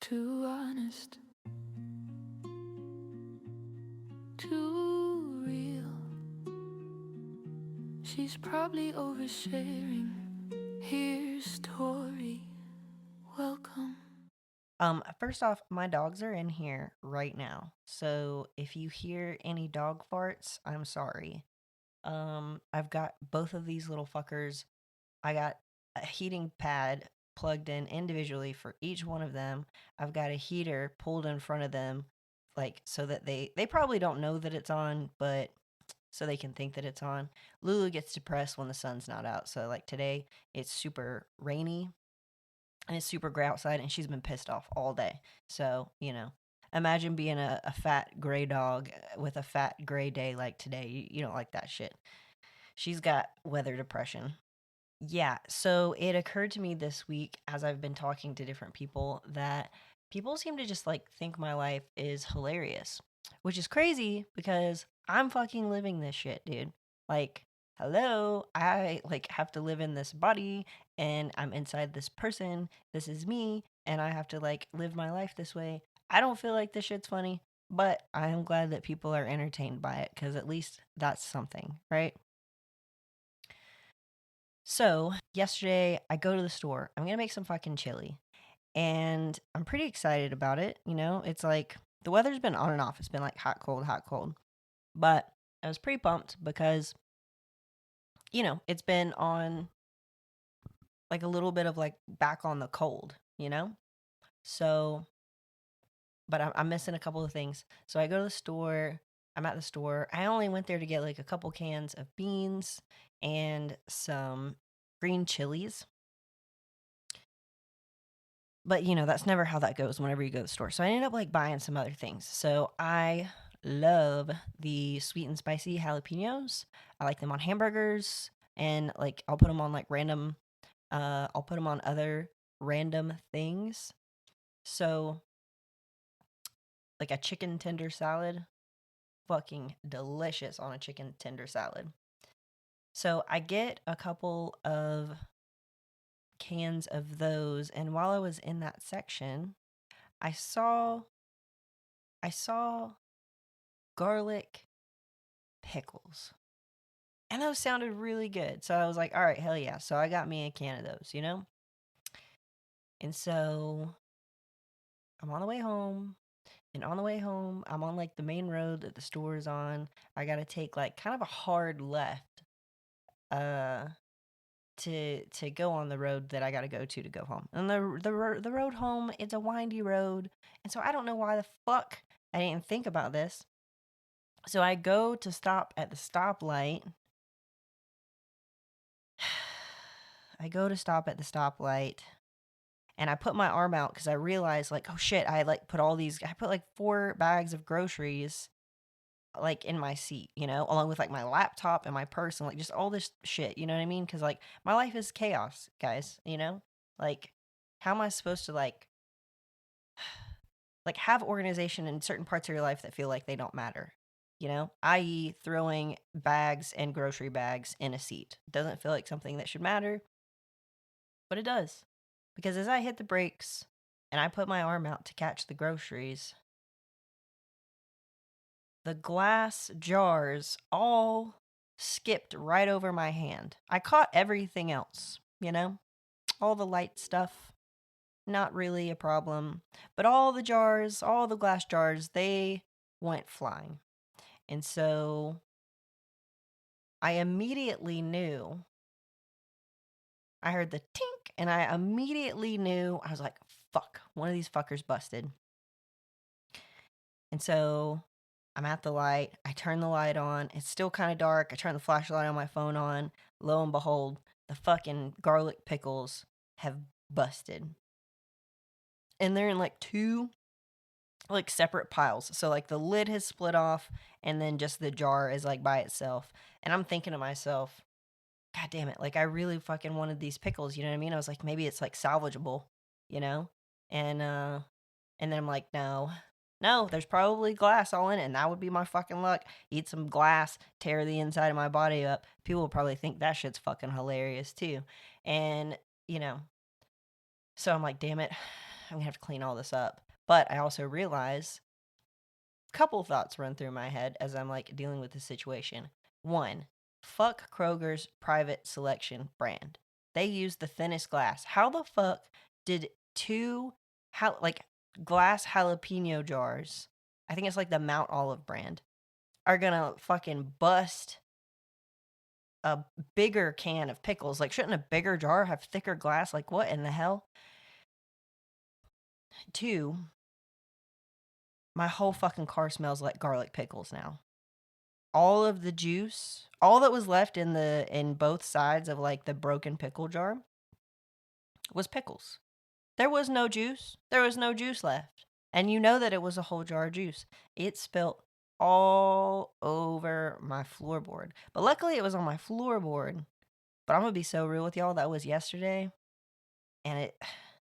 Too honest, too real. She's probably oversharing. Here's Tori. Welcome. First off, my dogs are in here right now. So if you hear any dog farts, I'm sorry. I've got both of these little fuckers. I got a heating pad plugged in individually for each one of them. I've got a heater pulled in front of them, like so that they probably don't know that it's on, but so they can think that it's on. Lulu gets depressed when the sun's not out. So like today, it's super rainy and it's super gray outside, and she's been pissed off all day. So, imagine being a fat gray dog with a fat gray day like today. You don't like that shit. She's got weather depression. Yeah, so it occurred to me this week as I've been talking to different people that people seem to just like think my life is hilarious, which is crazy because I'm fucking living this shit, dude. Like, hello, I like have to live in this body and I'm inside this person. This is me and I have to like live my life this way. I don't feel like this shit's funny, but I am glad that people are entertained by it cuz at least that's something, right? So, yesterday I go to the store. I'm going to make some fucking chili. And I'm pretty excited about it. It's like the weather's been on and off. It's been like hot, cold, hot, cold. But I was pretty pumped because, it's been on like a little bit of like back on the cold. So, but I'm missing a couple of things. So I go to the store. I'm at the store. I only went there to get like a couple cans of beans and some green chilies. But that's never how that goes whenever you go to the store. So I ended up like buying some other things. So I love the sweet and spicy jalapenos. I like them on hamburgers and like I'll put them on like random I'll put them on other random things. So like a chicken tender salad, fucking delicious on a chicken tender salad. So I get a couple of cans of those, and while I was in that section, I saw I saw garlic pickles. And those sounded really good. So I was like, all right, hell yeah. So I got me a can of those. And so I'm on the way home. And on the way home, I'm on like the main road that the store is on. I got to take like kind of a hard left uh to go on the road that I got to go to go home. And the road home, it's a windy road. And so I don't know why the fuck I didn't think about this. So I go to stop at the stoplight. I go to stop at the stoplight and I put my arm out because I realized, like, oh shit, I put like 4 bags of groceries like in my seat, along with like my laptop and my purse and like just all this shit, you know what I mean? Because like my life is chaos, guys. Like, how am I supposed to like have organization in certain parts of your life that feel like they don't matter? I.e., throwing bags and grocery bags in a seat. Doesn't feel like something that should matter, but it does. Because as I hit the brakes and I put my arm out to catch the groceries, the glass jars all skipped right over my hand. I caught everything else. All the light stuff, not really a problem. But all the jars, all the glass jars, they went flying. And so I immediately knew. I heard the tink, and I immediately knew. I was like, fuck, one of these fuckers busted. And so I'm at the light. I turn the light on. It's still kind of dark. I turn the flashlight on my phone on. Lo and behold, the fucking garlic pickles have busted. And they're in like two like separate piles. So like the lid has split off and then just the jar is like by itself. And I'm thinking to myself, God damn it, like I really fucking wanted these pickles, you know what I mean? I was like, maybe it's like salvageable, you know? And and then I'm like, no. No, there's probably glass all in it, and that would be my fucking luck. Eat some glass, tear the inside of my body up. People will probably think that shit's fucking hilarious too. And, you know, so I'm like, damn it. I'm gonna have to clean all this up. But I also realize a couple thoughts run through my head as I'm like dealing with the situation. One, fuck Kroger's Private Selection brand. They use the thinnest glass. How the fuck did two like glass jalapeno jars, I think it's like the Mount Olive brand, are gonna fucking bust a bigger can of pickles? Like, shouldn't a bigger jar have thicker glass? Like, what in the hell? Two, my whole fucking car smells like garlic pickles now. All of the juice, all that was left in both sides of like the broken pickle jar was pickles. There was no juice. There was no juice left. And you know that it was a whole jar of juice. It spilt all over my floorboard. But luckily it was on my floorboard. But I'm gonna be so real with y'all, that was yesterday. And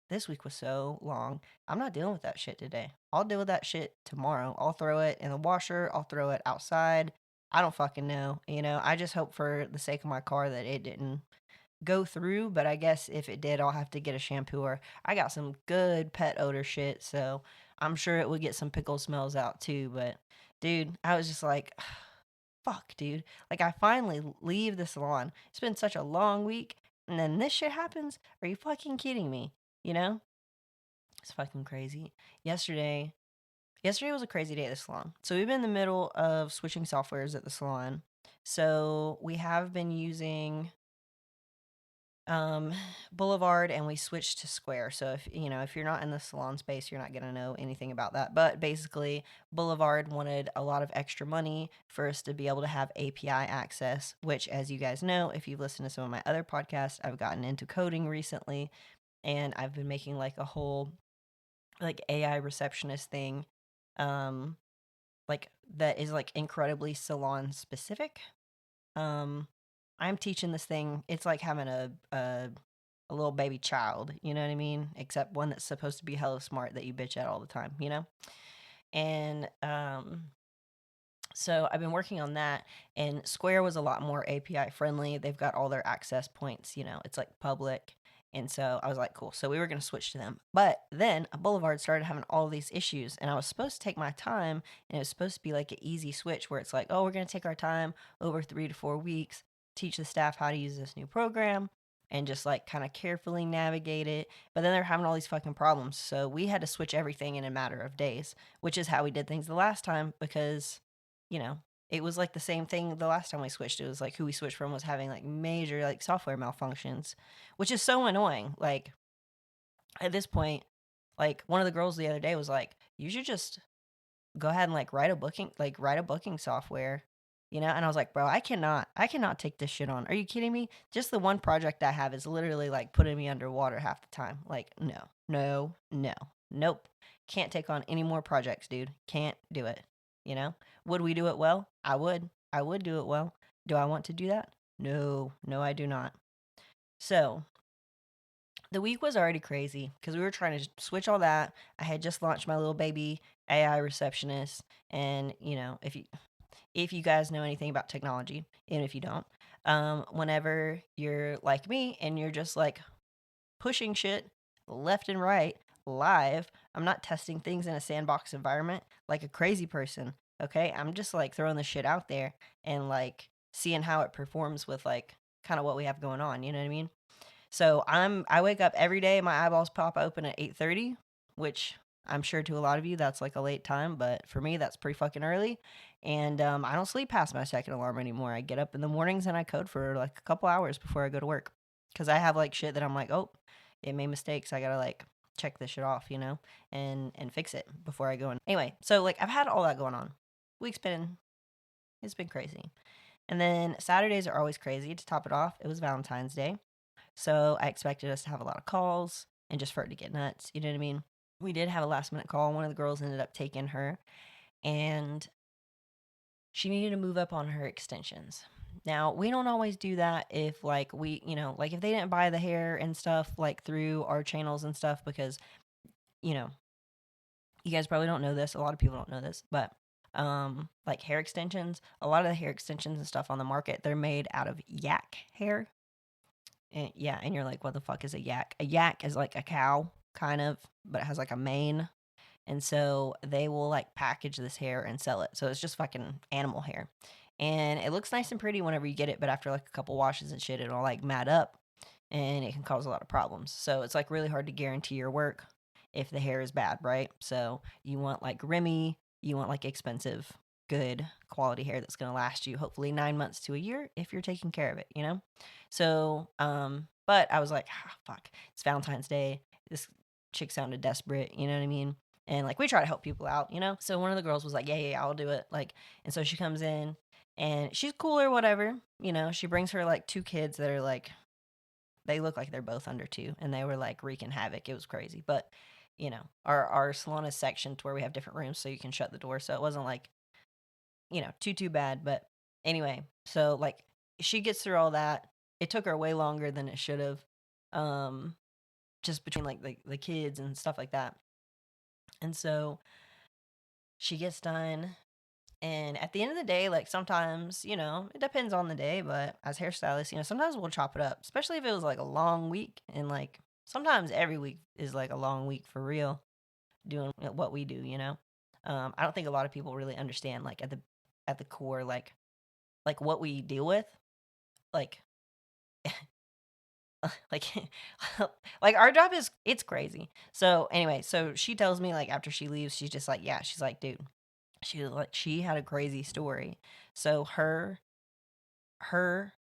this week was so long. I'm not dealing with that shit today. I'll deal with that shit tomorrow. I'll throw it in the washer. I'll throw it outside. I don't fucking know. I just hope for the sake of my car that it didn't go through. But I guess if it did, I'll have to get a shampooer. I got some good pet odor shit, so I'm sure it would get some pickle smells out too. But dude, I was just like, fuck, dude. Like, I finally leave the salon. It's been such a long week, and then this shit happens? Are you fucking kidding me? You know? It's fucking crazy. Yesterday was a crazy day at the salon. So we've been in the middle of switching softwares at the salon. So we have been using Boulevard, and we switched to Square. So if you're not in the salon space, you're not gonna know anything about that. But basically, Boulevard wanted a lot of extra money for us to be able to have API access, which, as you guys know, if you've listened to some of my other podcasts, I've gotten into coding recently, and I've been making like a whole like AI receptionist thing, um, like that is like incredibly salon specific. Um, I'm teaching this thing. It's like having a little baby child. You know what I mean? Except one that's supposed to be hella smart that you bitch at all the time. And so I've been working on that. And Square was a lot more API friendly. They've got all their access points. It's like public. And so I was like, cool. So we were going to switch to them. But then a Boulevard started having all these issues. And I was supposed to take my time. And it was supposed to be like an easy switch where it's like, oh, we're going to take our time over 3 to 4 weeks, teach the staff how to use this new program, and just like kind of carefully navigate it. But then they're having all these fucking problems. So we had to switch everything in a matter of days, which is how we did things the last time because, you know, it was like the same thing the last time we switched. It was like who we switched from was having like major like software malfunctions, which is so annoying. Like at this point, like one of the girls the other day was like, you should just go ahead and like write a booking software, and I was like, bro, I cannot take this shit on. Are you kidding me? Just the one project I have is literally like putting me underwater half the time. Like, no, no, no, nope. Can't take on any more projects, dude. Can't do it. Would we do it well? I would do it well. Do I want to do that? No, no, I do not. So the week was already crazy because we were trying to switch all that. I had just launched my little baby AI receptionist, and if you guys know anything about technology, and if you don't, whenever you're like me and you're just like pushing shit left and right live, I'm not testing things in a sandbox environment like a crazy person. Okay, I'm just like throwing the shit out there and like seeing how it performs with like kind of what we have going on. You know what I mean? So I wake up every day, my eyeballs pop open at 8:30, which I'm sure to a lot of you that's like a late time, but for me that's pretty fucking early. And I don't sleep past my second alarm anymore. I get up in the mornings and I code for like a couple hours before I go to work because I have like shit that I'm like, oh, it made mistakes. I gotta like check this shit off, and fix it before I go in. Anyway, so like I've had all that going on. It's been crazy. And then Saturdays are always crazy. To top it off, it was Valentine's Day. So I expected us to have a lot of calls and just for it to get nuts. You know what I mean? We did have a last minute call. One of the girls ended up taking her, and she needed to move up on her extensions. Now, we don't always do that if like like if they didn't buy the hair and stuff like through our channels and stuff because you know, you guys probably don't know this. A lot of people don't know this, but like hair extensions, a lot of the hair extensions and stuff on the market, they're made out of yak hair. And yeah, and you're like, what the fuck is a yak? A yak is like a cow kind of, but it has like a mane. And so they will like package this hair and sell it. So it's just fucking animal hair. And it looks nice and pretty whenever you get it, but after like a couple washes and shit, it'll like mat up and it can cause a lot of problems. So it's like really hard to guarantee your work if the hair is bad, right? So you want like Remy, you want like expensive, good quality hair that's going to last you hopefully 9 months to a year if you're taking care of it, you know? So, but I was like, fuck, it's Valentine's Day. This chick sounded desperate, you know what I mean? And like we try to help people out, you know? So one of the girls was like, yeah, I'll do it. Like, and so she comes in and she's cool or whatever, you know? She brings her like 2 kids that are like, they look like they're both under 2 and they were like wreaking havoc. It was crazy. But, you know, our salon is sectioned to where we have different rooms so you can shut the door. So it wasn't like, you know, too bad. But anyway, so like she gets through all that. It took her way longer than it should have. Just between like the kids and stuff like that. And so she gets done. And at the end of the day, like sometimes, you know, it depends on the day, but as hairstylists, you know, sometimes we'll chop it up, especially if it was like a long week. And like sometimes every week is like a long week for real, doing what we do, you know. I don't think a lot of people really understand like at the core, like what we deal with, like like like our job is it's crazy. So anyway, so she tells me like after she leaves, she's just like, yeah, she's like, dude, she was like she had a crazy story. So her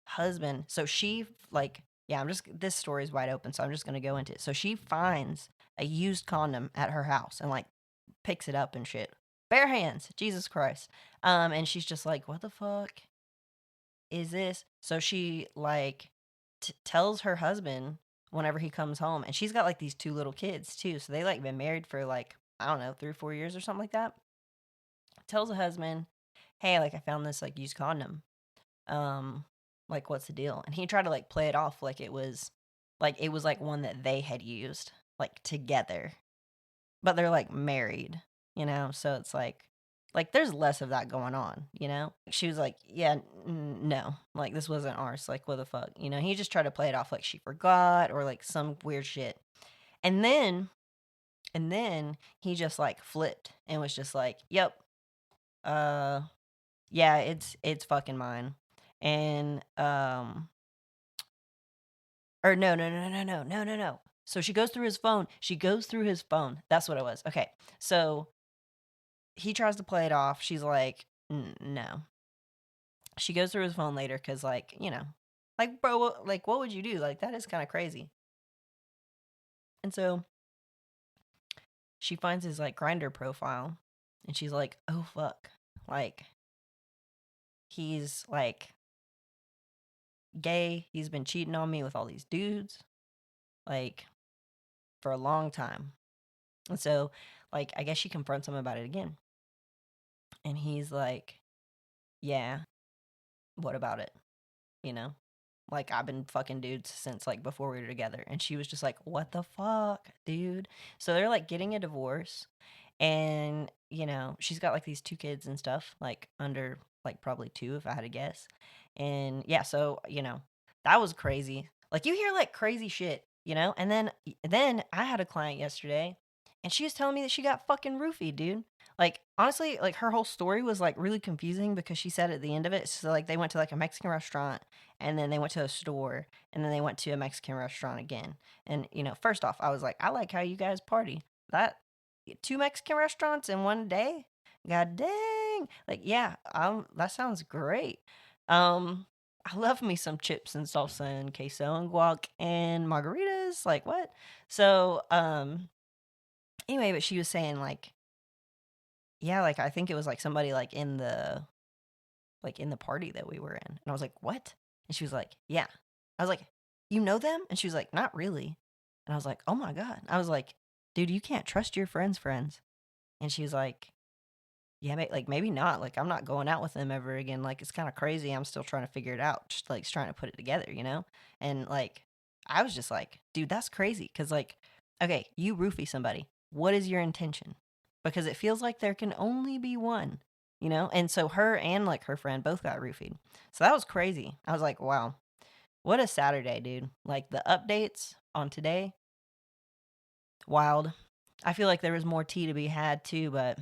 husband, so she like yeah, I'm just this story is wide open, so I'm just gonna go into it. So she finds a used condom at her house and like picks it up and shit. Bare hands, Jesus Christ. And she's just like, what the fuck is this? So she like tells her husband whenever he comes home, and she's got like these 2 little kids too. So they like been married for like I don't know 3 or 4 years or something like that. Tells the husband, hey, like I found this like used condom. Like what's the deal? And he tried to like play it off like it was like one that they had used like together, but they're like married, you know. So it's like there's less of that going on, you know. She was like, yeah, no, like this wasn't ours. Like what the fuck, you know. He just tried to play it off like she forgot or like some weird shit, and then he just like flipped and was just like, yep, uh yeah, it's fucking mine. And or no. So she goes through his phone. She goes through his phone. That's what it was. Okay. So he tries to play it off. She's like, no. She goes through his phone later cuz like, you know, like bro, like what would you do? Like that is kind of crazy. And so she finds his like Grindr profile and she's like, "Oh fuck." Like he's like gay. He's been cheating on me with all these dudes, like, for a long time. And so, like, I guess she confronts him about it again. And he's like, yeah, what about it? You know? Like, I've been fucking dudes since, like, before we were together. And she was just like, what the fuck, dude? So they're, like, getting a divorce. And, you know, she's got, like, these 2 kids and stuff, like, under, like, probably 2 if I had to guess. And, yeah, so, you know, that was crazy. Like, you hear, like, crazy shit, you know? And then I had a client yesterday, and she was telling me that she got fucking roofied, dude. Like, honestly, like, her whole story was, like, really confusing because she said at the end of it, so, like, they went to, like, a Mexican restaurant, and then they went to a store, and then they went to a Mexican restaurant again. And, you know, first off, I was like, I like how you guys party. That 2 Mexican restaurants in one day? God dang. Like, yeah, that sounds great. I love me some chips and salsa and queso and guac and margaritas. Like, what? So, anyway, but she was saying, like, yeah, like, I think it was, like, somebody, like, in the party that we were in. And I was like, what? And she was like, yeah. I was like, you know them? And she was like, not really. And I was like, oh my God. I was like, dude, you can't trust your friends' friends. And she was like, yeah, like maybe not. Like I'm not going out with them ever again. Like it's kind of crazy. I'm still trying to figure it out. Just like trying to put it together, you know? And like I was just like, dude, that's crazy. Cause like, okay, you roofie somebody. What is your intention? Because it feels like there can only be one, you know? And so her and like her friend both got roofied. So that was crazy. I was like, wow, what a Saturday, dude. Like the updates on today, Wild. I feel like there was more tea to be had too, but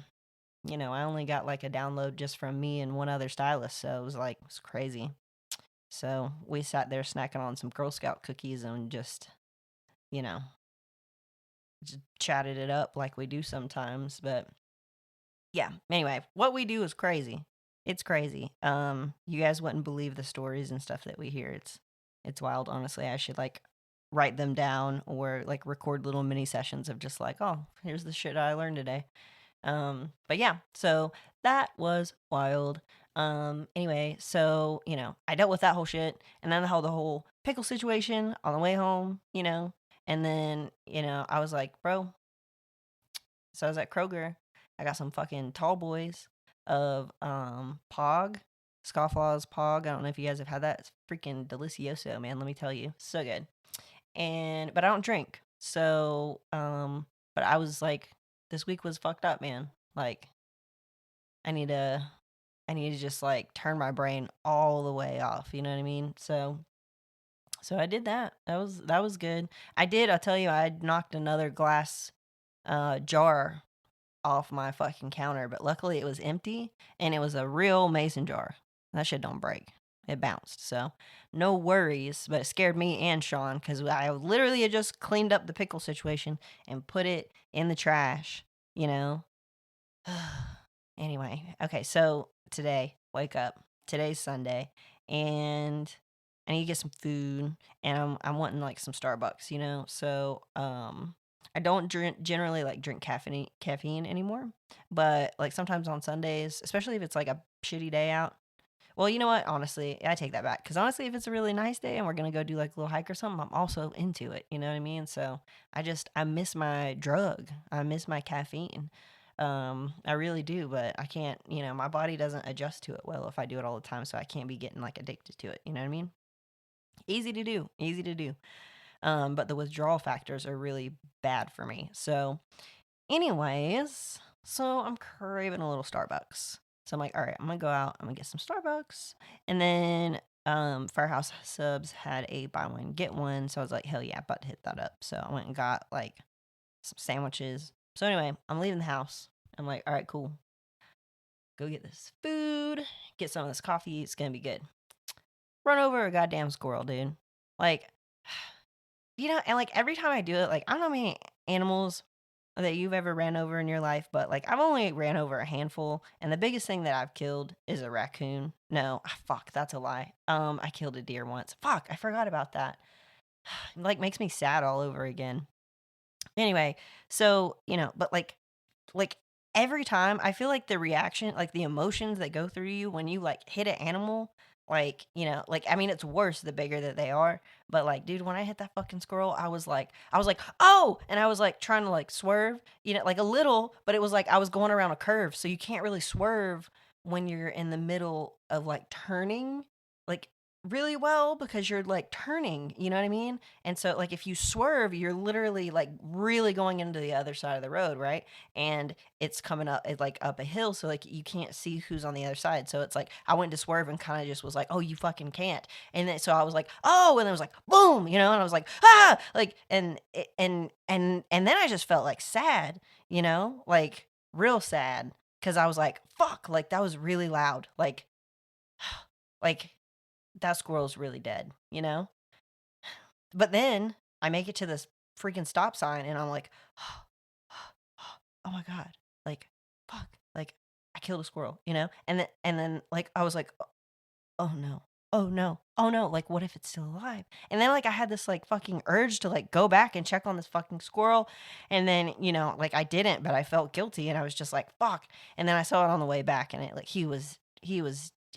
I only got like a download just from me and one other stylist, so it was crazy. So we sat there snacking on some Girl Scout cookies and you know, just chatted it up like we do sometimes. But yeah, anyway, what we do is crazy. It's crazy. You guys wouldn't believe the stories and stuff that we hear. It's wild, honestly. I should like write them down or like record little mini sessions of just like, oh, here's the shit I learned today. But yeah, so that was wild. Anyway, so, I dealt with that whole shit and then the whole pickle situation on the way home, and then, I was like, bro, so I was at Kroger. I got some fucking tall boys of, Pog, Scofflaw's Pog. I don't know if you guys have had that. It's freaking delicioso, man. Let me tell you. So good. But I don't drink. So, but I was like, this week was fucked up, man. Like, I need to just like turn my brain all the way off. You know what I mean? So I did that. That was good. I'll tell you, I knocked another glass jar off my fucking counter, but luckily it was empty and it was a real mason jar. That shit don't break. It bounced. So no worries, but it scared me and Sean because I literally had just cleaned up the pickle situation and put it in the trash, you know? Anyway, okay, so today, wake up. Today's Sunday, and I need to get some food, and I'm wanting like some Starbucks, So I don't generally like drink caffeine anymore, but like sometimes on Sundays, especially if it's like a shitty day out. Well, you know what? Honestly, I take that back because honestly, if it's a really nice day and we're gonna go do like a little hike or something, I'm also into it. You know what I mean? So I miss my drug. I miss my caffeine. I really do, but I can't. My body doesn't adjust to it well if I do it all the time, so I can't be getting like addicted to it. You know what I mean? Easy to do. Easy to do. But the withdrawal factors are really bad for me. So, anyways, so I'm craving a little Starbucks. So I'm like, all right, I'm gonna go out. I'm gonna get some Starbucks, and then Firehouse Subs had a buy one get one. So I was like, hell yeah, about to hit that up. So I went and got like some sandwiches. So anyway, I'm leaving the house. I'm like, all right, cool. Go get this food, get some of this coffee. It's gonna be good. Run over a goddamn squirrel, dude. Like, and like every time I do it, like I don't know how many animals that you've ever ran over in your life, but like I've only ran over a handful, and the biggest thing that I've killed is a raccoon. No, fuck, that's a lie. I killed a deer once. Fuck, I forgot about that. It, like makes me sad all over again. Anyway, so but like every time I feel like the reaction, like the emotions that go through you when you like hit an animal, like, like I mean it's worse the bigger that they are, but like dude, when I hit that fucking squirrel, I was like, "Oh!" And I was like trying to like swerve, like a little, but it was like I was going around a curve, so you can't really swerve when you're in the middle of like turning like really well because you're like turning, you know what I mean? And so like if you swerve, you're literally like really going into the other side of the road, right? And it's coming up it's like up a hill, so like you can't see who's on the other side. So it's like I went to swerve and kind of just was like, oh, you fucking can't. And then so I was like, oh, and it was like boom, and I was like, ah, like and then I just felt like sad, like real sad because I was like, fuck, like that was really loud, like that squirrel's really dead, But then I make it to this freaking stop sign and I'm like, oh my God, like, fuck, like I killed a squirrel, And then like I was like, oh no, oh no, oh no, like what if it's still alive? And then like I had this like fucking urge to like go back and check on this fucking squirrel. And then, like I didn't, but I felt guilty and I was just like, fuck. And then I saw it on the way back and it like he was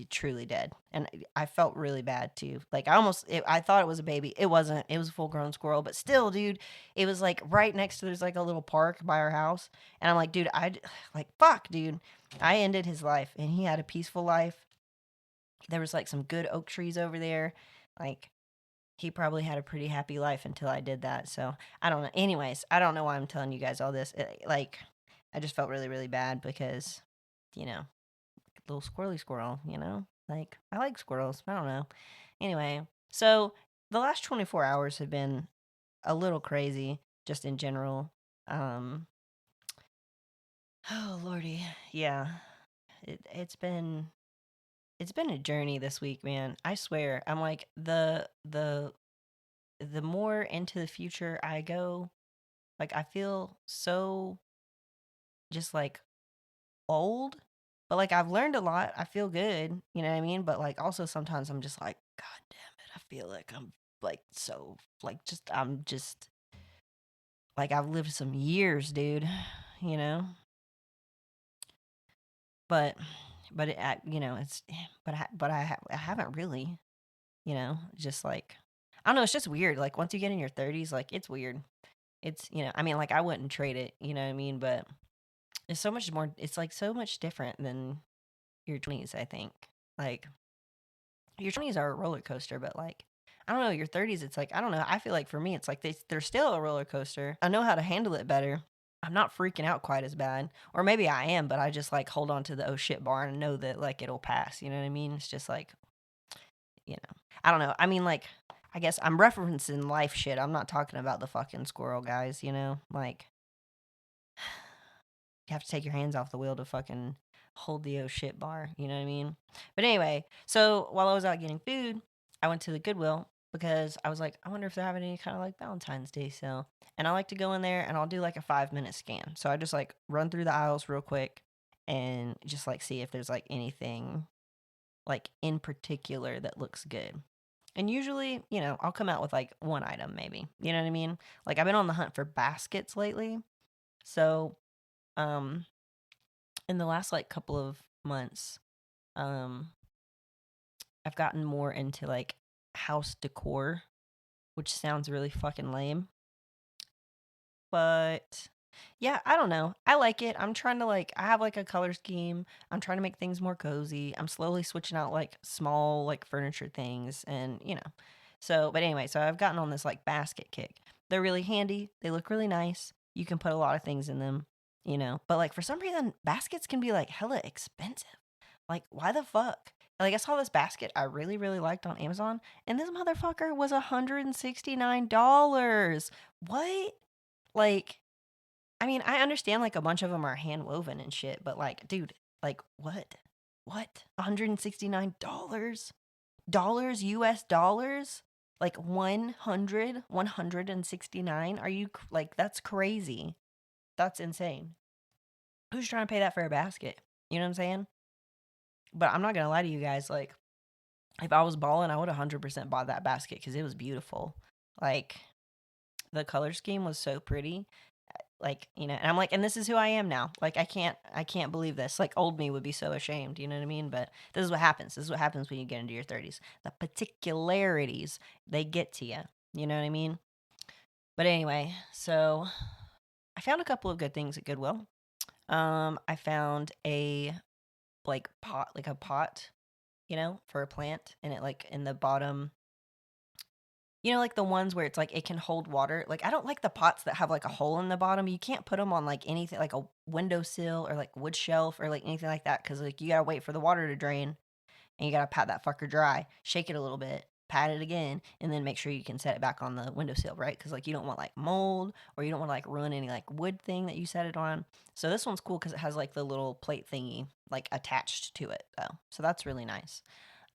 truly dead. And I felt really bad too. Like I thought it was a baby. It wasn't. It was a full grown squirrel, but still, dude, it was like right next to there's like a little park by our house. And I'm like, dude, like, fuck, dude. I ended his life and he had a peaceful life. There was like some good oak trees over there. Like he probably had a pretty happy life until I did that. So I don't know. Anyways, I don't know why I'm telling you guys all this. Like I just felt really, really bad because, you know, little squirrely squirrel, Like I like squirrels. I don't know. Anyway, so the last 24 hours have been a little crazy just in general. Um, oh lordy, yeah. It's been a journey this week, man. I swear. I'm like the more into the future I go, like I feel so just like old, but like I've learned a lot. I feel good, you know what I mean? But like also sometimes I'm just like, God damn it, I feel like I'm like so like just I'm just like I've lived some years, dude, you know? But it's I haven't really, just like I don't know, it's just weird. Like once you get in your 30s, like it's weird. It's, I mean, like I wouldn't trade it, you know what I mean? But it's so much more, it's like so much different than your 20s, I think. Like your 20s are a roller coaster, but like, I don't know, your 30s, it's like, I don't know. I feel like for me, it's like they're still a roller coaster. I know how to handle it better. I'm not freaking out quite as bad. Or maybe I am, but I just like hold on to the oh shit bar and know that like it'll pass. You know what I mean? It's just like, I don't know. I mean, like, I guess I'm referencing life shit. I'm not talking about the fucking squirrel guys, Like, you have to take your hands off the wheel to fucking hold the oh shit bar. You know what I mean? But anyway, so while I was out getting food, I went to the Goodwill because I was like, I wonder if they're having any kind of like Valentine's Day sale. And I like to go in there and I'll do like a 5-minute scan. So I just like run through the aisles real quick and just like see if there's like anything like in particular that looks good. And usually, I'll come out with like one item maybe. You know what I mean? Like I've been on the hunt for baskets lately. So, um in the last like couple of months, um I've gotten more into like house decor, which sounds really fucking lame. But yeah, I don't know. I like it. I'm trying to like I have like a color scheme. I'm trying to make things more cozy. I'm slowly switching out like small like furniture things and, So, but anyway, so I've gotten on this like basket kick. They're really handy. They look really nice. You can put a lot of things in them, But like for some reason baskets can be like hella expensive. Like why the fuck? Like I saw this basket I really really liked on Amazon and this motherfucker was $169. What? Like, I mean, I understand like a bunch of them are hand woven and shit, but like, dude, like what? What? $169? Dollars, US dollars? Like 169? Are you like that's crazy. That's insane. Who's trying to pay that for a basket? You know what I'm saying? But I'm not going to lie to you guys, like if I was balling, I would 100% bought that basket cuz it was beautiful. Like the color scheme was so pretty. Like, and I'm like, and this is who I am now. Like, I can't believe this. Like, old me would be so ashamed, you know what I mean? But this is what happens. This is what happens when you get into your 30s. The particularities, they get to you. You know what I mean? But anyway, so I found a couple of good things at Goodwill. I found a like pot, like a pot, for a plant, and it like in the bottom like the ones where it's like it can hold water. Like I don't like the pots that have like a hole in the bottom. You can't put them on like anything like a windowsill or like wood shelf or like anything like that because like you gotta wait for the water to drain and you gotta pat that fucker dry, shake it a little bit, pat it again, and then make sure you can set it back on the windowsill, right? Because like you don't want like mold or you don't want to like ruin any like wood thing that you set it on. So this one's cool because it has like the little plate thingy like attached to it though. So that's really nice.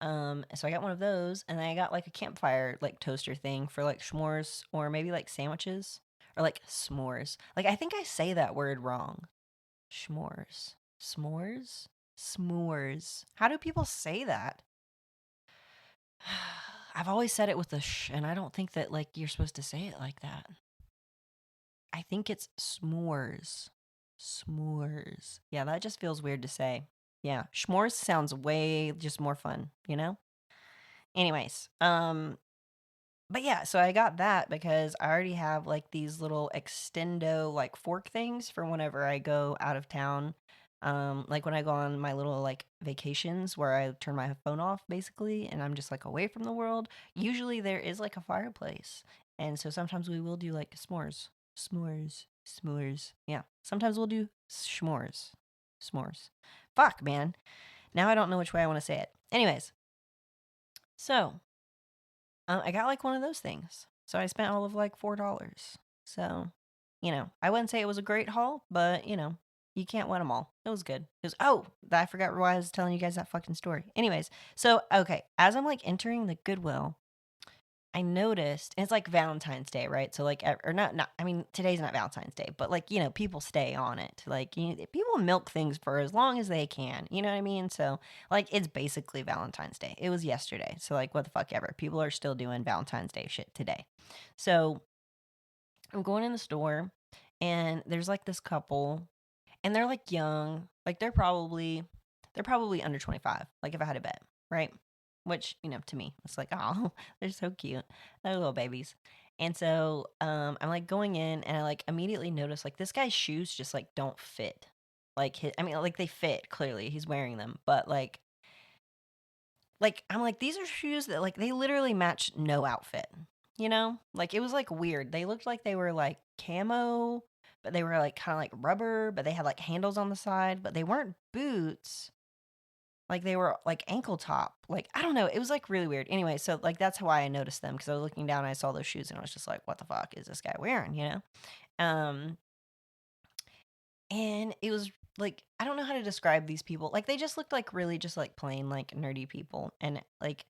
So I got one of those, and then I got like a campfire like toaster thing for like s'mores or maybe like sandwiches or like s'mores. Like I think I say that word wrong. S'mores, s'mores, s'mores. How do people say that? I've always said it with a sh, and I don't think that like you're supposed to say it like that. I think it's s'mores. S'mores. Yeah, that just feels weird to say. Yeah, s'mores sounds way just more fun, you know? Anyways, but yeah, so I got that because I already have like these little extendo like fork things for whenever I go out of town. Like when I go on my little like vacations where I turn my phone off basically and I'm just like away from the world. Usually there is like a fireplace. And so sometimes we will do like s'mores. S'mores. S'mores. Yeah. Sometimes we'll do s'mores. S'mores. Fuck, man. Now I don't know which way I want to say it. Anyways, so I got like one of those things. So I spent all of like $4. So, I wouldn't say it was a great haul, but you can't win them all. It was good. Oh, I forgot why I was telling you guys that fucking story. Anyways, so okay, as I'm like entering the Goodwill, I noticed, and it's like Valentine's Day, right? So like, or not. I mean, today's not Valentine's Day, but like, people stay on it. Like, people milk things for as long as they can. You know what I mean? So like, it's basically Valentine's Day. It was yesterday, so like, what the fuck ever. People are still doing Valentine's Day shit today. So I'm going in the store, and there's like this couple, and they're like young, like they're probably under 25. Like if I had to bet, right? Which, to me, it's like, oh, they're so cute. They're little babies. And so I'm like going in, and I like immediately notice like this guy's shoes just like don't fit. Like I mean, like they fit clearly. He's wearing them, but like I'm like, these are shoes that like they literally match no outfit. Like it was like weird. They looked like they were like camo, but they were like kind of like rubber, but they had like handles on the side, but they weren't boots. Like they were like ankle top. Like I don't know. It was like really weird. Anyway, so like that's why I noticed them, because I was looking down and I saw those shoes and I was just like, what the fuck is this guy wearing? Um, and it was like, I don't know how to describe these people. Like they just looked like really just like plain like nerdy people, and like,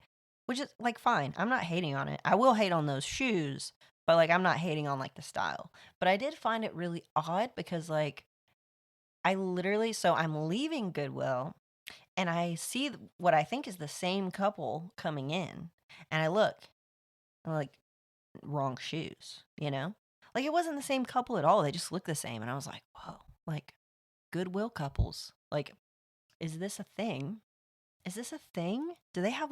which is like fine. I'm not hating on it. I will hate on those shoes, but like I'm not hating on like the style. But I did find it really odd because like so I'm leaving Goodwill, and I see what I think is the same couple coming in, and I look, and I'm like, wrong shoes, Like it wasn't the same couple at all. They just looked the same, and I was like, whoa, like Goodwill couples. Like, is this a thing? Is this a thing? Do they have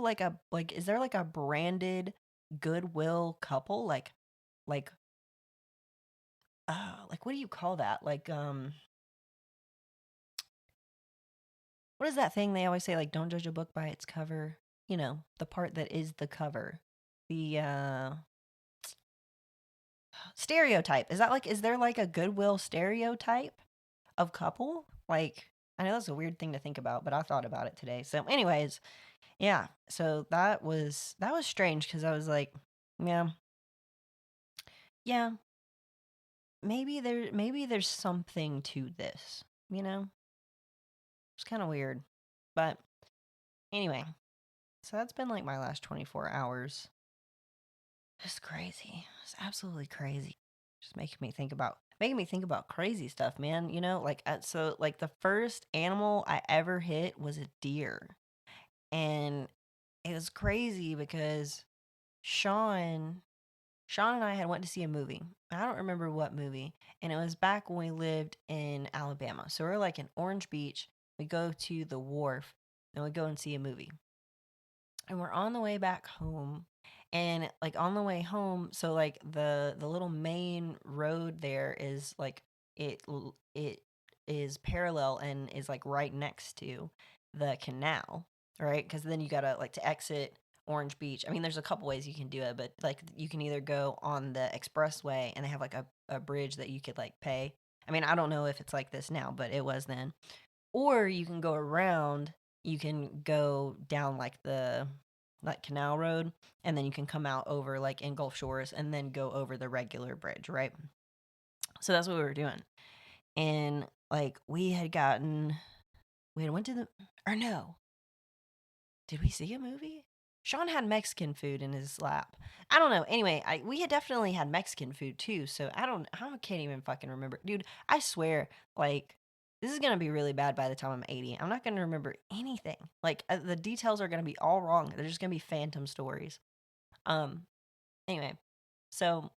is there like a branded Goodwill couple? Like what do you call that? What is that thing they always say? Like, don't judge a book by its cover. The part that is the cover. The stereotype. Is there like a Goodwill stereotype of couple? Like, I know that's a weird thing to think about, but I thought about it today. So, anyways, yeah. So that was strange, because I was like, yeah, yeah, maybe there's something to this. It's kind of weird, but anyway. So that's been like my last 24 hours. It's crazy. It's absolutely crazy. Just making me think about crazy stuff, man. So like the first animal I ever hit was a deer. And it was crazy because Sean Sean and I had went to see a movie. I don't remember what movie, and it was back when we lived in Alabama. So we're like in Orange Beach. We go to the wharf, and we go and see a movie. And we're on the way back home, and like on the way home, so like the little main road there is like it is parallel and is like right next to the canal, right? Because then you gotta like to exit Orange Beach. I mean, there's a couple ways you can do it, but like you can either go on the expressway, and they have like a bridge that you could like pay. I mean, I don't know if it's like this now, but it was then. Or you can go around, you can go down like the like canal road, and then you can come out over like in Gulf Shores and then go over the regular bridge, right? So that's what we were doing. And like we had went to the or no. Did we see a movie? Sean had Mexican food in his lap. I don't know. Anyway, we had definitely had Mexican food too. So I can't even fucking remember, dude. I swear, like this is gonna be really bad by the time I'm 80. I'm not gonna remember anything. Like the details are gonna be all wrong. They're just gonna be phantom stories. Um. Anyway, so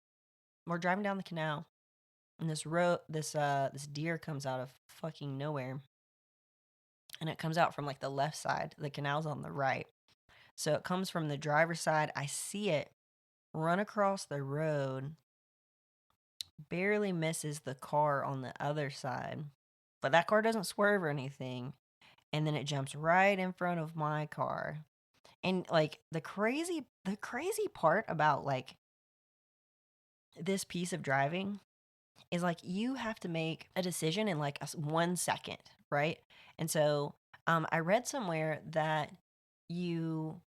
we're driving down the canal, and this deer comes out of fucking nowhere, and it comes out from like the left side. The canal's on the right. So it comes from the driver's side. I see it run across the road, barely misses the car on the other side. But that car doesn't swerve or anything. And then it jumps right in front of my car. And like the crazy part about like this piece of driving is like you have to make a decision in like 1 second, right? And so I read somewhere that you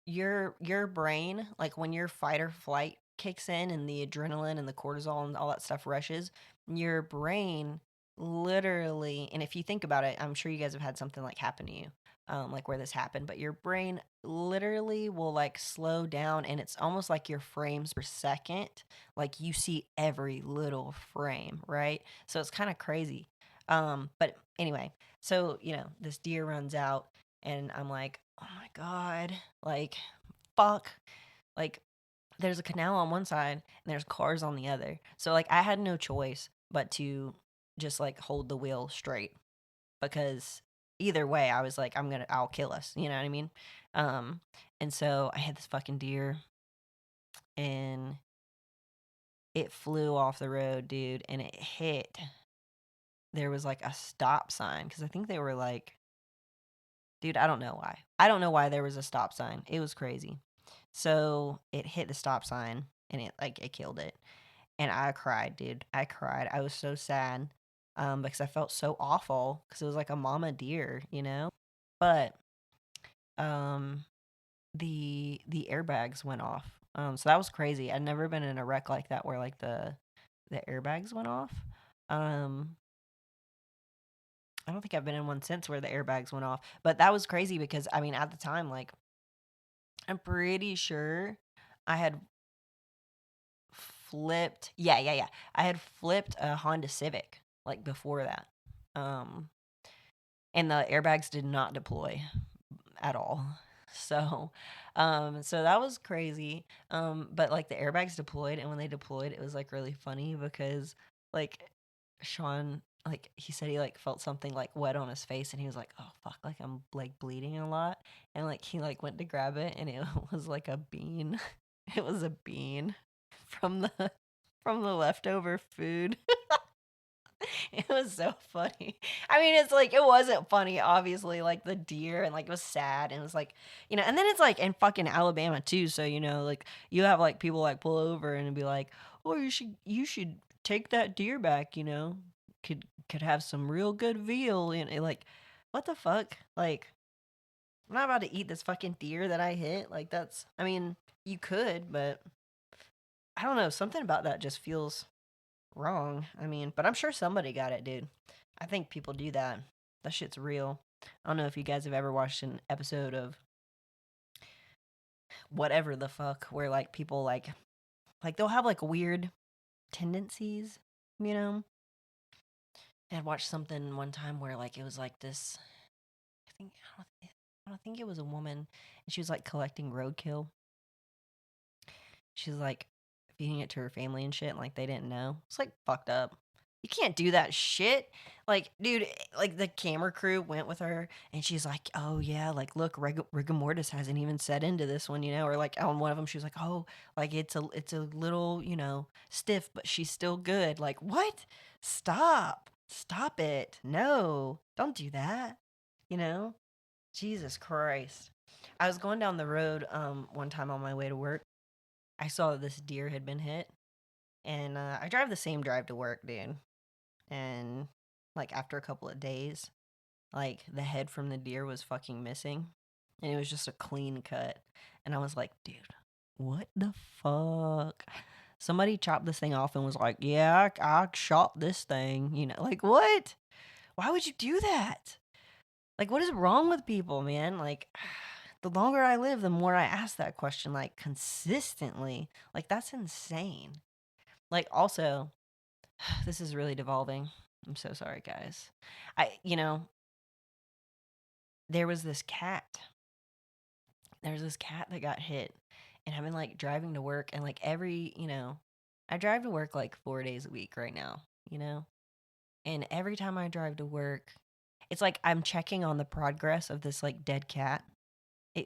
your brain, like when your fight or flight kicks in and the adrenaline and the cortisol and all that stuff rushes, your brain literally, and if you think about it, I'm sure you guys have had something like happen to you, like where this happened, but your brain literally will like slow down and it's almost like your frames per second. Like you see every little frame, right? So it's kind of crazy. But anyway, so this deer runs out and I'm like, oh my God, like fuck. Like there's a canal on one side and there's cars on the other. So like I had no choice but to just like hold the wheel straight because either way I was like I'll kill us, you know what I mean? Um and so I had this fucking deer and it flew off the road, dude, and it hit. There was like a stop sign cuz I think they were like, dude, I don't know why. I don't know why there was a stop sign. It was crazy. So it hit the stop sign and it killed it. And I cried, dude. I cried. I was so sad, because I felt so awful because it was like a mama deer, you know? But, um, the airbags went off. So that was crazy. I'd never been in a wreck like that where like the airbags went off. Um, I don't think I've been in one since where the airbags went off. But that was crazy because I mean at the time, like I'm pretty sure I had flipped. Yeah, yeah, yeah. I had flipped a Honda Civic like before that. Um, and the airbags did not deploy at all. So that was crazy. But like the airbags deployed, and when they deployed, it was like really funny because like Sean, like he said he like felt something like wet on his face, and he was like, "Oh fuck, like I'm like bleeding a lot," and like he like went to grab it, and it was like a bean. It was a bean from the leftover food. It was so funny. I mean, it's like it wasn't funny, obviously, like the deer and like it was sad and it was like, and then it's like in fucking Alabama too, so like you have like people like pull over and be like, "Oh, you should take that deer back, Could have some real good veal." And like, what the fuck? Like, I'm not about to eat this fucking deer that I hit. Like I mean, you could, but I don't know, something about that just feels wrong. I mean, but I'm sure somebody got it, dude. I think people do that. That shit's real. I don't know if you guys have ever watched an episode of whatever the fuck where like people like they'll have like weird tendencies, you know? I had watched something one time where like it was like this I think I don't think it was a woman and she was like collecting roadkill. She's like feeding it to her family and shit, and like they didn't know. It's like fucked up. You can't do that shit. Like, dude, like the camera crew went with her, and she's like, "Oh yeah, like look, rigor mortis hasn't even set into this one, Or like on one of them, she was like, "Oh, like it's a little, stiff, but she's still good." Like, what? Stop it. No, don't do that. You know, Jesus Christ. I was going down the road one time on my way to work. I saw that this deer had been hit, and I drive the same drive to work, dude. And like after a couple of days, like the head from the deer was fucking missing, and it was just a clean cut. And I was like, dude, what the fuck? Somebody chopped this thing off and was like, yeah, I shot this thing. Like what? Why would you do that? Like, what is wrong with people, man? Like, the longer I live, the more I ask that question, like, consistently. Like, that's insane. Like, also, this is really devolving. I'm so sorry, guys. There was this cat. There's this cat that got hit. And I've been, like, driving to work, and, like, I drive to work, like, 4 days a week right now, you know? And every time I drive to work, it's like I'm checking on the progress of this, like, dead cat.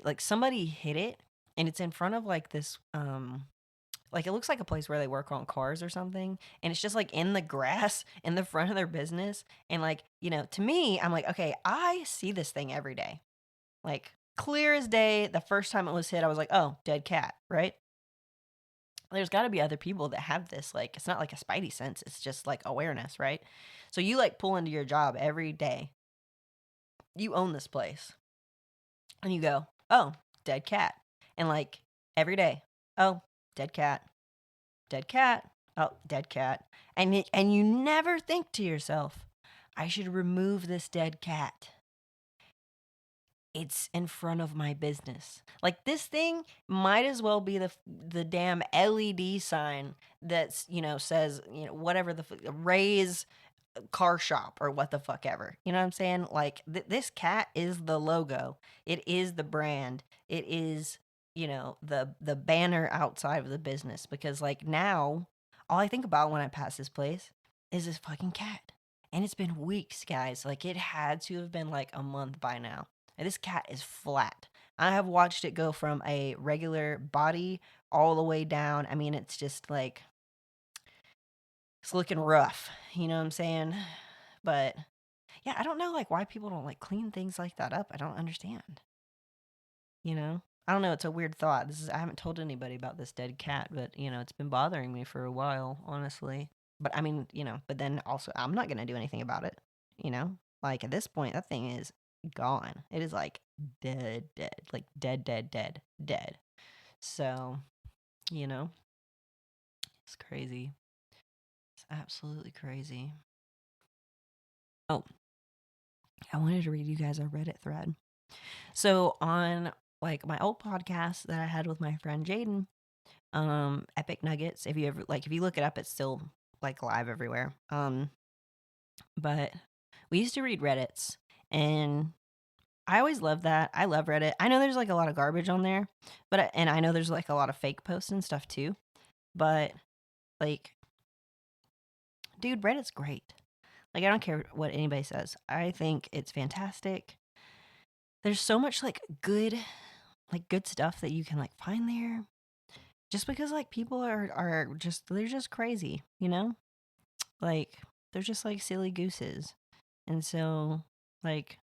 Like somebody hit it and it's in front of like this like it looks like a place where they work on cars or something, and it's just like in the grass in the front of their business. And like, to me, I'm like, okay, I see this thing every day. Like clear as day, the first time it was hit, I was like, oh, dead cat, right? There's got to be other people that have this, like it's not like a spidey sense, it's just like awareness, right? So you like pull into your job every day, you own this place, and you go, oh, dead cat. And like every day, oh, dead cat, dead cat. Oh, dead cat. And you never think to yourself, I should remove this dead cat. It's in front of my business. Like, this thing might as well be the damn LED sign that's, says, whatever Ray's car shop or what the fuck ever. You know what I'm saying? Like, this cat is the logo. It is the brand. It is, the banner outside of the business, because like now all I think about when I pass this place is this fucking cat. And it's been weeks, guys. Like, it had to have been like a month by now. And this cat is flat. I have watched it go from a regular body all the way down. I mean, it's just like, it's looking rough. You know what I'm saying? But yeah, I don't know like why people don't like clean things like that up. I don't understand. I don't know. It's a weird thought. I haven't told anybody about this dead cat, but it's been bothering me for a while, honestly. But I mean, but then also I'm not gonna do anything about it. Like at this point, that thing is gone. It is like dead, dead, like dead, dead, dead, dead. So, it's crazy. It's absolutely crazy. Oh, I wanted to read you guys a Reddit thread. So on like my old podcast that I had with my friend Jaden, Epic Nuggets, if you look it up, it's still like live everywhere. But we used to read Reddits, and I always loved that. I love Reddit. I know there's like a lot of garbage on there, and I know there's like a lot of fake posts and stuff too. But like, dude, Reddit's great. Like, I don't care what anybody says. I think it's fantastic. There's so much like good stuff that you can like find there. Just because like people are just, they're just crazy, Like, they're just like silly gooses. And so like,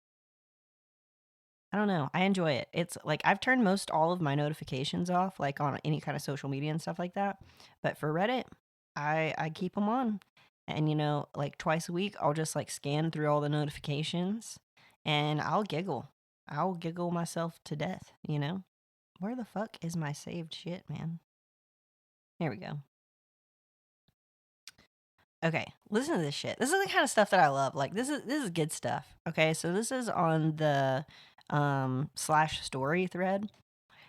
I don't know. I enjoy it. It's like I've turned most all of my notifications off, like on any kind of social media and stuff like that. But for Reddit, I keep them on. And like twice a week, I'll just like scan through all the notifications, and I'll giggle. I'll giggle myself to death. Where the fuck is my saved shit, man? Here we go. Okay, listen to this shit. This is the kind of stuff that I love. Like, this is good stuff. Okay, so this is on the /story thread. It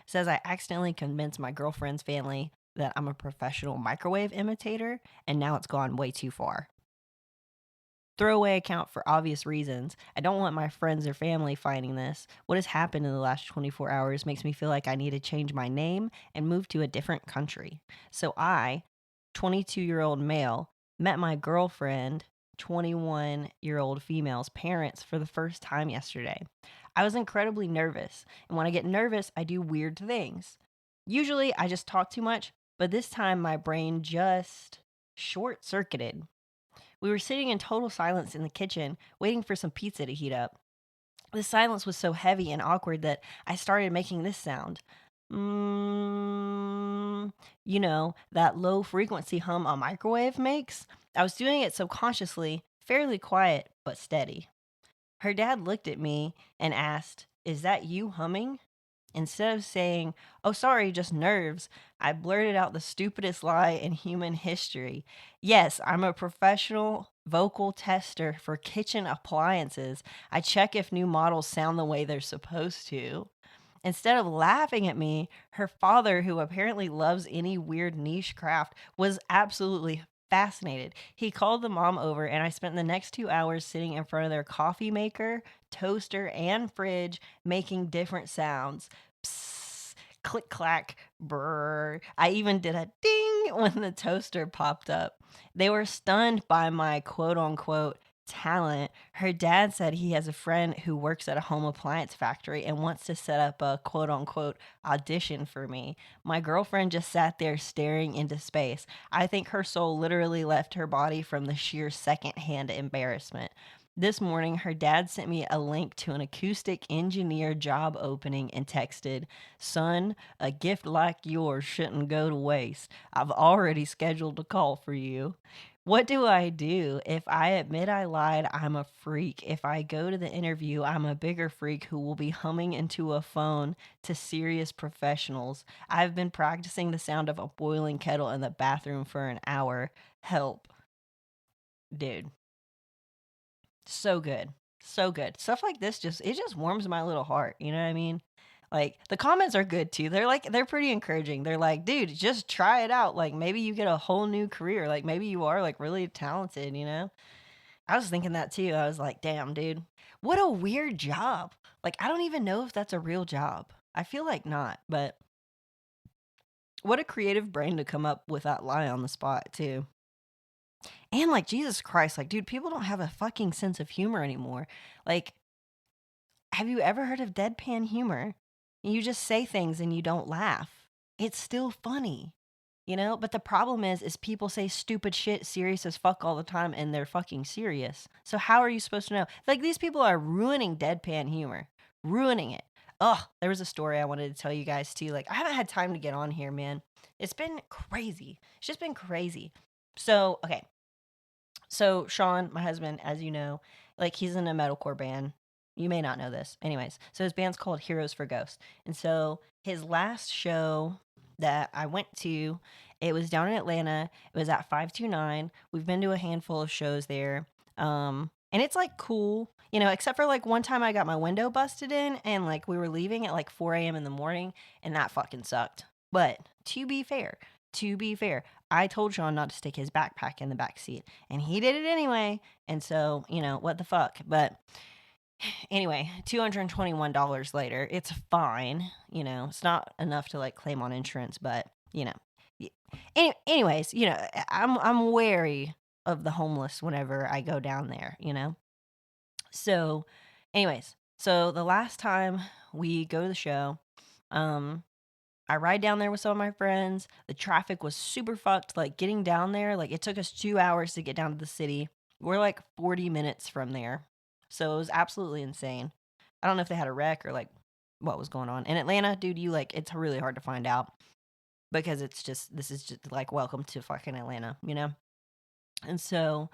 says, I accidentally convinced my girlfriend's family that I'm a professional microwave imitator, and now it's gone way too far. Throwaway account for obvious reasons. I don't want my friends or family finding this. What has happened in the last 24 hours makes me feel like I need to change my name and move to a different country. So I, 22-year-old male, met my girlfriend, 21-year-old female's parents for the first time yesterday. I was incredibly nervous, and when I get nervous, I do weird things. Usually, I just talk too much, but this time my brain just short-circuited. We were sitting in total silence in the kitchen, waiting for some pizza to heat up. The silence was so heavy and awkward that I started making this sound. That low frequency hum a microwave makes. I was doing it subconsciously, fairly quiet, but steady. Her dad looked at me and asked, "Is that you humming?" Instead of saying, "Oh, sorry, just nerves," I blurted out the stupidest lie in human history. Yes, I'm a professional vocal tester for kitchen appliances. I check if new models sound the way they're supposed to. Instead of laughing at me, her father, who apparently loves any weird niche craft, was absolutely fascinated. He called the mom over, and I spent the next 2 hours sitting in front of their coffee maker, toaster, and fridge making different sounds. Psst, click, clack, brrr. I even did a ding when the toaster popped up. They were stunned by my quote unquote talent. Her dad said he has a friend who works at a home appliance factory and wants to set up a quote unquote audition for me. My girlfriend just sat there staring into space. I think her soul literally left her body from the sheer secondhand embarrassment. This morning, her dad sent me a link to an acoustic engineer job opening and texted, "Son, a gift like yours shouldn't go to waste. I've already scheduled a call for you." What do I do? If I admit I lied, I'm a freak. If I go to the interview, I'm a bigger freak who will be humming into a phone to serious professionals. I've been practicing the sound of a boiling kettle in the bathroom for an hour. Help. Dude, so good. So good. Stuff like this just warms my little heart, you know what I mean? Like the comments are good too. They're pretty encouraging. They're like, "Dude, just try it out. Like maybe you get a whole new career. Like maybe you are like really talented, you know?" I was thinking that too. I was like, "Damn, dude. What a weird job." Like I don't even know if that's a real job. I feel like not, but what a creative brain to come up with that lie on the spot too. And like Jesus Christ, like dude, people don't have a fucking sense of humor anymore. Like have you ever heard of deadpan humor? You just say things and you don't laugh. It's still funny, you know? But the problem is people say stupid shit serious as fuck all the time and they're fucking serious. So how are you supposed to know? Like these people are ruining deadpan humor. Ruining it. Ugh, there was a story I wanted to tell you guys too. Like I haven't had time to get on here, man. It's been crazy. It's just been crazy. So, okay. So Sean, my husband, as you know, like he's in a metalcore band. You may not know this. Anyways, so his band's called Heroes for Ghosts. And so his last show that I went to, it was down in Atlanta. It was at 529. We've been to a handful of shows there. And it's like cool, you know, except for like one time I got my window busted in and like we were leaving at like 4 a.m. in the morning and that fucking sucked. But to be fair, I told Sean not to stick his backpack in the back seat, and he did it anyway. And so, you know, what the fuck? But anyway, $221 later, it's fine. You know, it's not enough to like claim on insurance, but you know, anyways, you know, I'm wary of the homeless whenever I go down there. You know, so, anyways, so the last time we go to the show, um, I ride down there with some of my friends. The traffic was super fucked. Like getting down there, like it took us 2 hours to get down to the city. We're like 40 minutes from there. So it was absolutely insane. I don't know if they had a wreck or like what was going on. In Atlanta, dude, you like it's really hard to find out because this is just like welcome to fucking Atlanta, you know? And so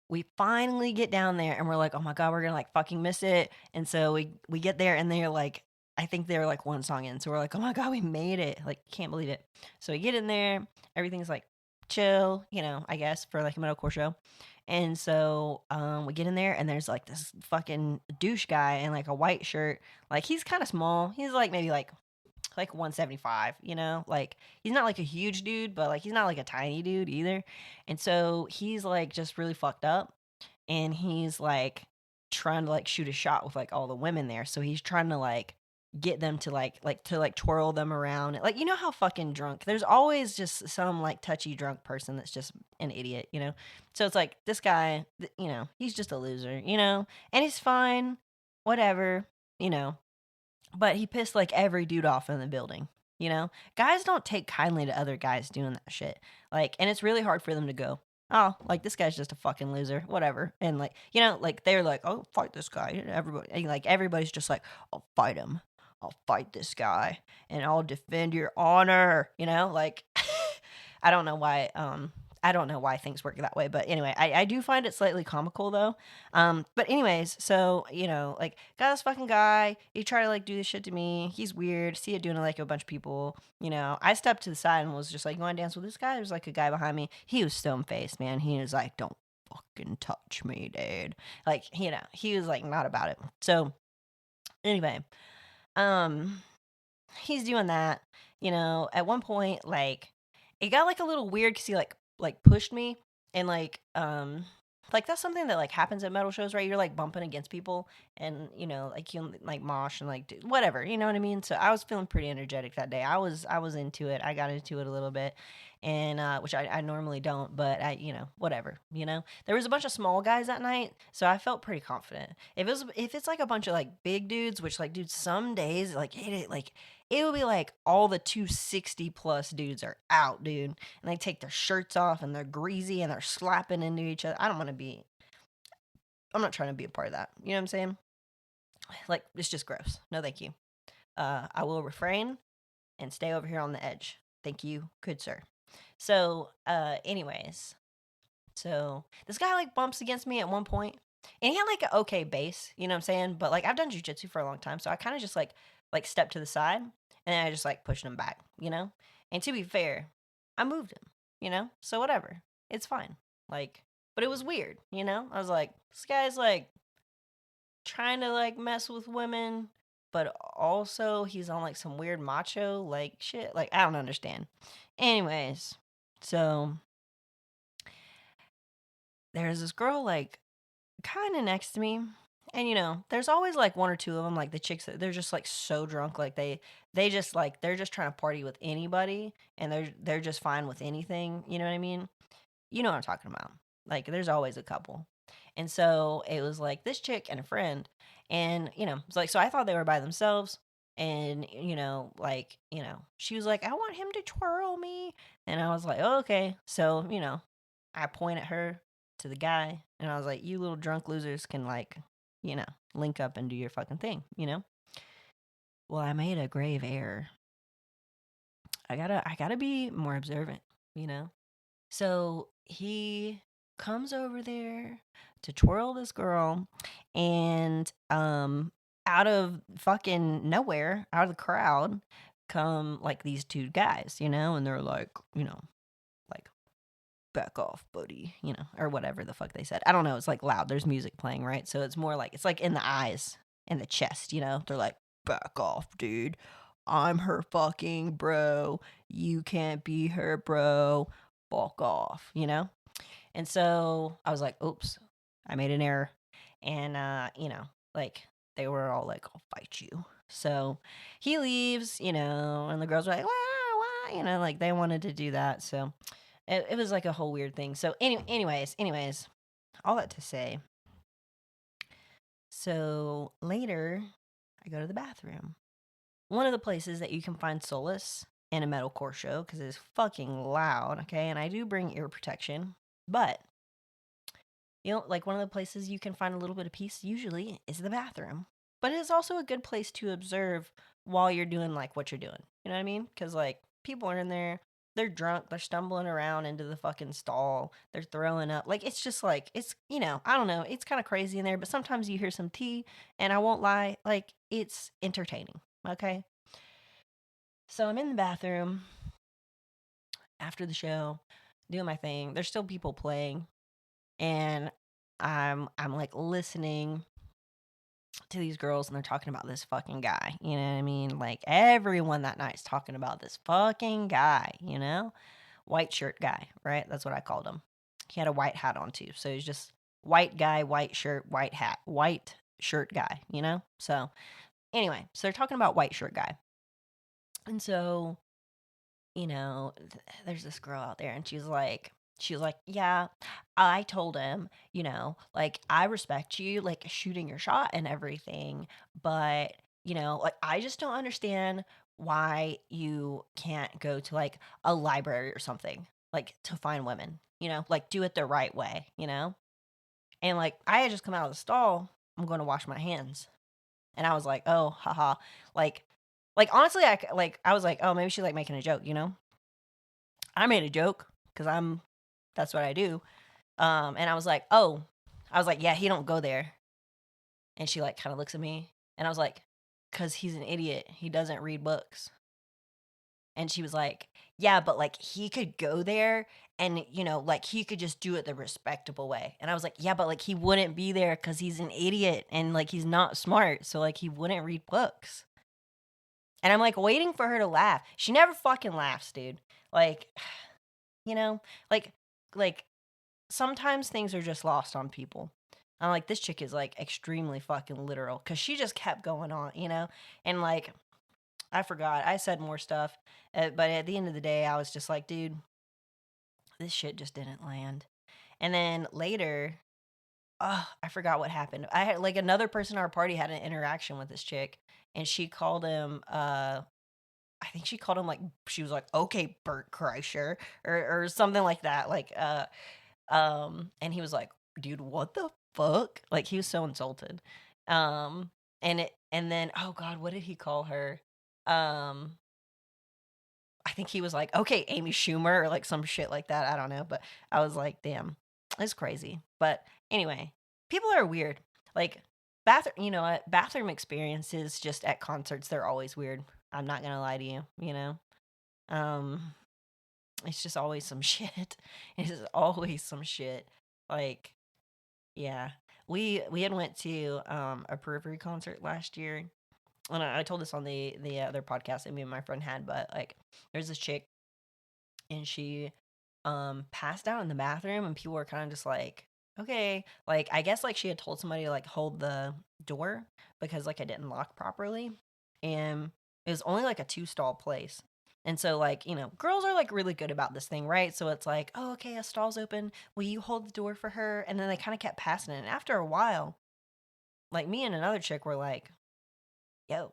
we finally get down there and we're like, oh my God, we're gonna like fucking miss it. And so we get there and they're like, I think they're like one song in. So we're like, oh my God, we made it. Like, can't believe it. So we get in there, everything's like chill, you know, I guess, for like a metalcore show. And so we get in there and there's like this fucking douche guy in like a white shirt. Like he's kind of small. He's like maybe like 175, you know? Like he's not like a huge dude, but like he's not like a tiny dude either. And so he's like just really fucked up and he's like trying to like shoot a shot with like all the women there. So he's trying to like get them to like twirl them around. Like you know how fucking drunk. There's always just some like touchy drunk person that's just an idiot, you know? So it's like this guy, you know, he's just a loser, you know? And he's fine, whatever, you know, but he pissed like every dude off in the building. You know, guys don't take kindly to other guys doing that shit. Like, and it's really hard for them to go, oh, like this guy's just a fucking loser, whatever. And like, you know, like they're like, oh, fight this guy. And everybody, and like everybody's just like, I'll fight him. I'll fight this guy, and I'll defend your honor. You know, like, I don't know why. I don't know why things work that way, but anyway, I do find it slightly comical though. But anyways, so you know, like got this fucking guy, he tried to like do this shit to me. He's weird. See it doing it like a bunch of people. You know, I stepped to the side and was just like, you want to dance with this guy? There's like a guy behind me. He was stone faced, man. He was like, don't fucking touch me, dude. Like, you know, he was like not about it. So anyway, um, he's doing that. You know, at one point, like it got like a little weird because he like pushed me and like that's something that like happens at metal shows, right? You're like bumping against people and you know like you like mosh and like do, whatever, you know what I mean? So I was feeling pretty energetic that day. I was into it. I got into it a little bit and which I normally don't, but I you know whatever, you know. There was a bunch of small guys that night, so I felt pretty confident. If it's like a bunch of like big dudes, which like dude some days like it will be like all the 260 plus dudes are out, dude. And they take their shirts off and they're greasy and they're slapping into each other. I don't want to be, I'm not trying to be a part of that. You know what I'm saying? Like, it's just gross. No, thank you. I will refrain and stay over here on the edge. Thank you, good sir. So, anyways, So this guy like bumps against me at one point, and he had like an okay base, you know what I'm saying? But like I've done jujitsu for a long time, so I kind of just like stepped to the side, and then I just like pushed him back, you know. And to be fair, I moved him, you know, so whatever, it's fine. Like, but it was weird, you know. I was like, this guy's like trying to like mess with women, but also he's on like some weird macho like shit. Like I don't understand. Anyways, so there's this girl like kind of next to me. And you know, there's always like one or two of them, like the chicks that they're just like so drunk, like they just like they're just trying to party with anybody, and they're just fine with anything. You know what I mean? You know what I'm talking about. Like there's always a couple. And so it was like this chick and a friend, and you know, it's like so I thought they were by themselves. And you know, she was like, I want him to twirl me. And I was like, oh, okay. So, you know, I point at her to the guy, and I was like, you little drunk losers can like, you know, link up and do your fucking thing, you know? Well, I made a grave error. I gotta be more observant, you know? So he comes over there to twirl this girl, and out of fucking nowhere, out of the crowd, come like these two guys, you know, and they're like, you know, like back off, buddy, you know, or whatever the fuck they said. I don't know. It's like loud. There's music playing, right? So it's more like it's like in the eyes, in the chest, you know. They're like, back off, dude. I'm her fucking bro. You can't be her bro. Fuck off, you know? And so I was like, oops, I made an error. And you know, like they were all like, I'll fight you. So he leaves, you know, and the girls were like, wah, wah, you know, like they wanted to do that. So it was like a whole weird thing. So anyways, all that to say. So later, I go to the bathroom. One of the places that you can find solace in a metalcore show because it's fucking loud, okay? And I do bring ear protection, but you know, like one of the places you can find a little bit of peace usually is the bathroom. But it is also a good place to observe while you're doing like what you're doing. You know what I mean? Because like people are in there, they're drunk, they're stumbling around into the fucking stall, they're throwing up. Like it's just like, it's, you know, I don't know, it's kind of crazy in there, but sometimes you hear some tea, and I won't lie, like it's entertaining. Okay. So I'm in the bathroom after the show, doing my thing. There's still people playing, and I'm like listening to these girls, and they're talking about this fucking guy. You know what I mean? Like everyone that night's talking about this fucking guy, you know? White shirt guy, right? That's what I called him. He had a white hat on too. So he's just white guy, white shirt, white hat, white shirt guy, you know? So anyway, so they're talking about white shirt guy. And so you know, there's this girl out there, and she was like, yeah, I told him, you know, like, I respect you, like, shooting your shot and everything, but, you know, like, I just don't understand why you can't go to, like, a library or something, like, to find women, you know, like, do it the right way, you know? And, like, I had just come out of the stall, I'm going to wash my hands. And I was like, oh, haha. Like, honestly, I was like, oh, maybe she's like making a joke, you know? I made a joke because that's what I do. And I was like, yeah, he don't go there. And she like kind of looks at me, and I was like, cause he's an idiot. He doesn't read books. And she was like, yeah, but like he could go there, and you know, like he could just do it the respectable way. And I was like, yeah, but like he wouldn't be there because he's an idiot, and like he's not smart. So like he wouldn't read books. And I'm like waiting for her to laugh. She never fucking laughs, dude. Like, you know, like like sometimes things are just lost on people. I'm like, this chick is like extremely fucking literal because she just kept going on, you know? And like, I forgot, I said more stuff. But at the end of the day, I was just like, dude, this shit just didn't land. And then later, oh, I forgot what happened. I had like another person at our party had an interaction with this chick, and she called him, I think she called him like, she was like, okay, Bert Kreischer, or something like that. Like, and he was like, "Dude, what the fuck?" Like, he was so insulted. And then, oh god, what did he call her? Um, I think he was like, "Okay, Amy Schumer," or like some shit like that. I don't know, but I was like, "Damn." It's crazy. But anyway, people are weird. Like bathroom, you know what? Bathroom experiences just at concerts, they're always weird. I'm not gonna lie to you, you know. Um, it's just always some shit. It's just always some shit. Like, yeah. We had went to a Periphery concert last year. And I told this on the other podcast that me and my friend had, but like there's this chick and she passed out in the bathroom and people were kind of just like, okay, like I guess like she had told somebody to like hold the door because like I didn't lock properly, and it was only like a two stall place. And so like, you know, girls are like really good about this thing, right? So it's like, oh, okay, a stall's open, will you hold the door for her? And then they kind of kept passing it, and after a while, like me and another chick were like, yo,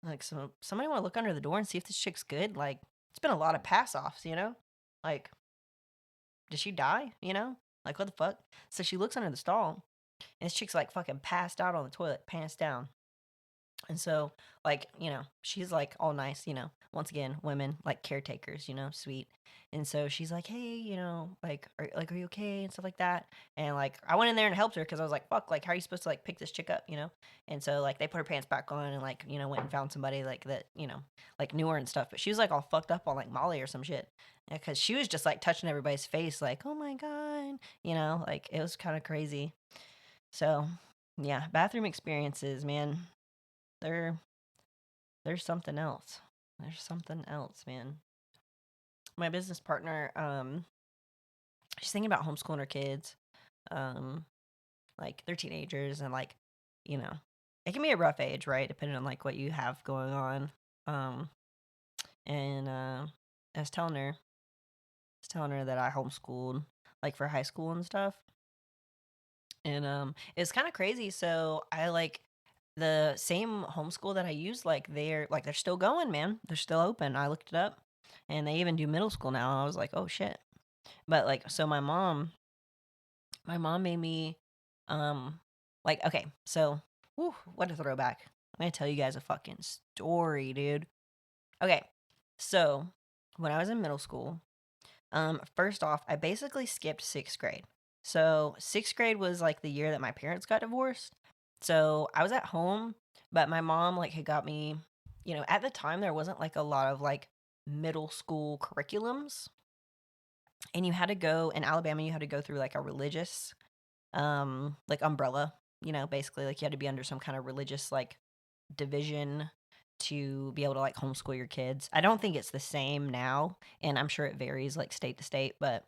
like, so somebody want to look under the door and see if this chick's good? Like, it's been a lot of pass offs, you know? Like, did she die? You know? Like, what the fuck? So she looks under the stall, and this chick's like fucking passed out on the toilet, pants down. And so, like, you know, she's like all nice, you know, once again, women like caretakers, you know, sweet. And so she's like, hey, you know, are you okay? And stuff like that. And like, I went in there and helped her because I was like, fuck, like, how are you supposed to like pick this chick up, you know? And so, like, they put her pants back on and like, you know, went and found somebody like that, you know, like knew her and stuff. But she was like all fucked up on like Molly or some shit. Because she was just like touching everybody's face, like, oh my God, you know, like it was kind of crazy. So, yeah, bathroom experiences, man. They're there's something else. There's something else, man. My business partner, she's thinking about homeschooling her kids. Um, like they're teenagers and like, you know, it can be a rough age, right? Depending on like what you have going on. Um, and I was telling her that I homeschooled like for high school and stuff. And it's kind of crazy. So I like the same homeschool that I used, like they're still going, man. They're still open. I looked it up, and they even do middle school now. I was like, oh shit. But like, so my mom made me, um, like, okay, so, whew, what a throwback. I'm gonna tell you guys a fucking story, dude. Okay, so when I was in middle school, first off, I basically skipped sixth grade. So sixth grade was like the year that my parents got divorced. So I was at home, but my mom like had got me, you know, at the time there wasn't like a lot of like middle school curriculums. And you had to go in Alabama, you had to go through like a religious like umbrella, you know, basically like you had to be under some kind of religious like division to be able to like homeschool your kids. I don't think it's the same now, and I'm sure it varies like state to state, but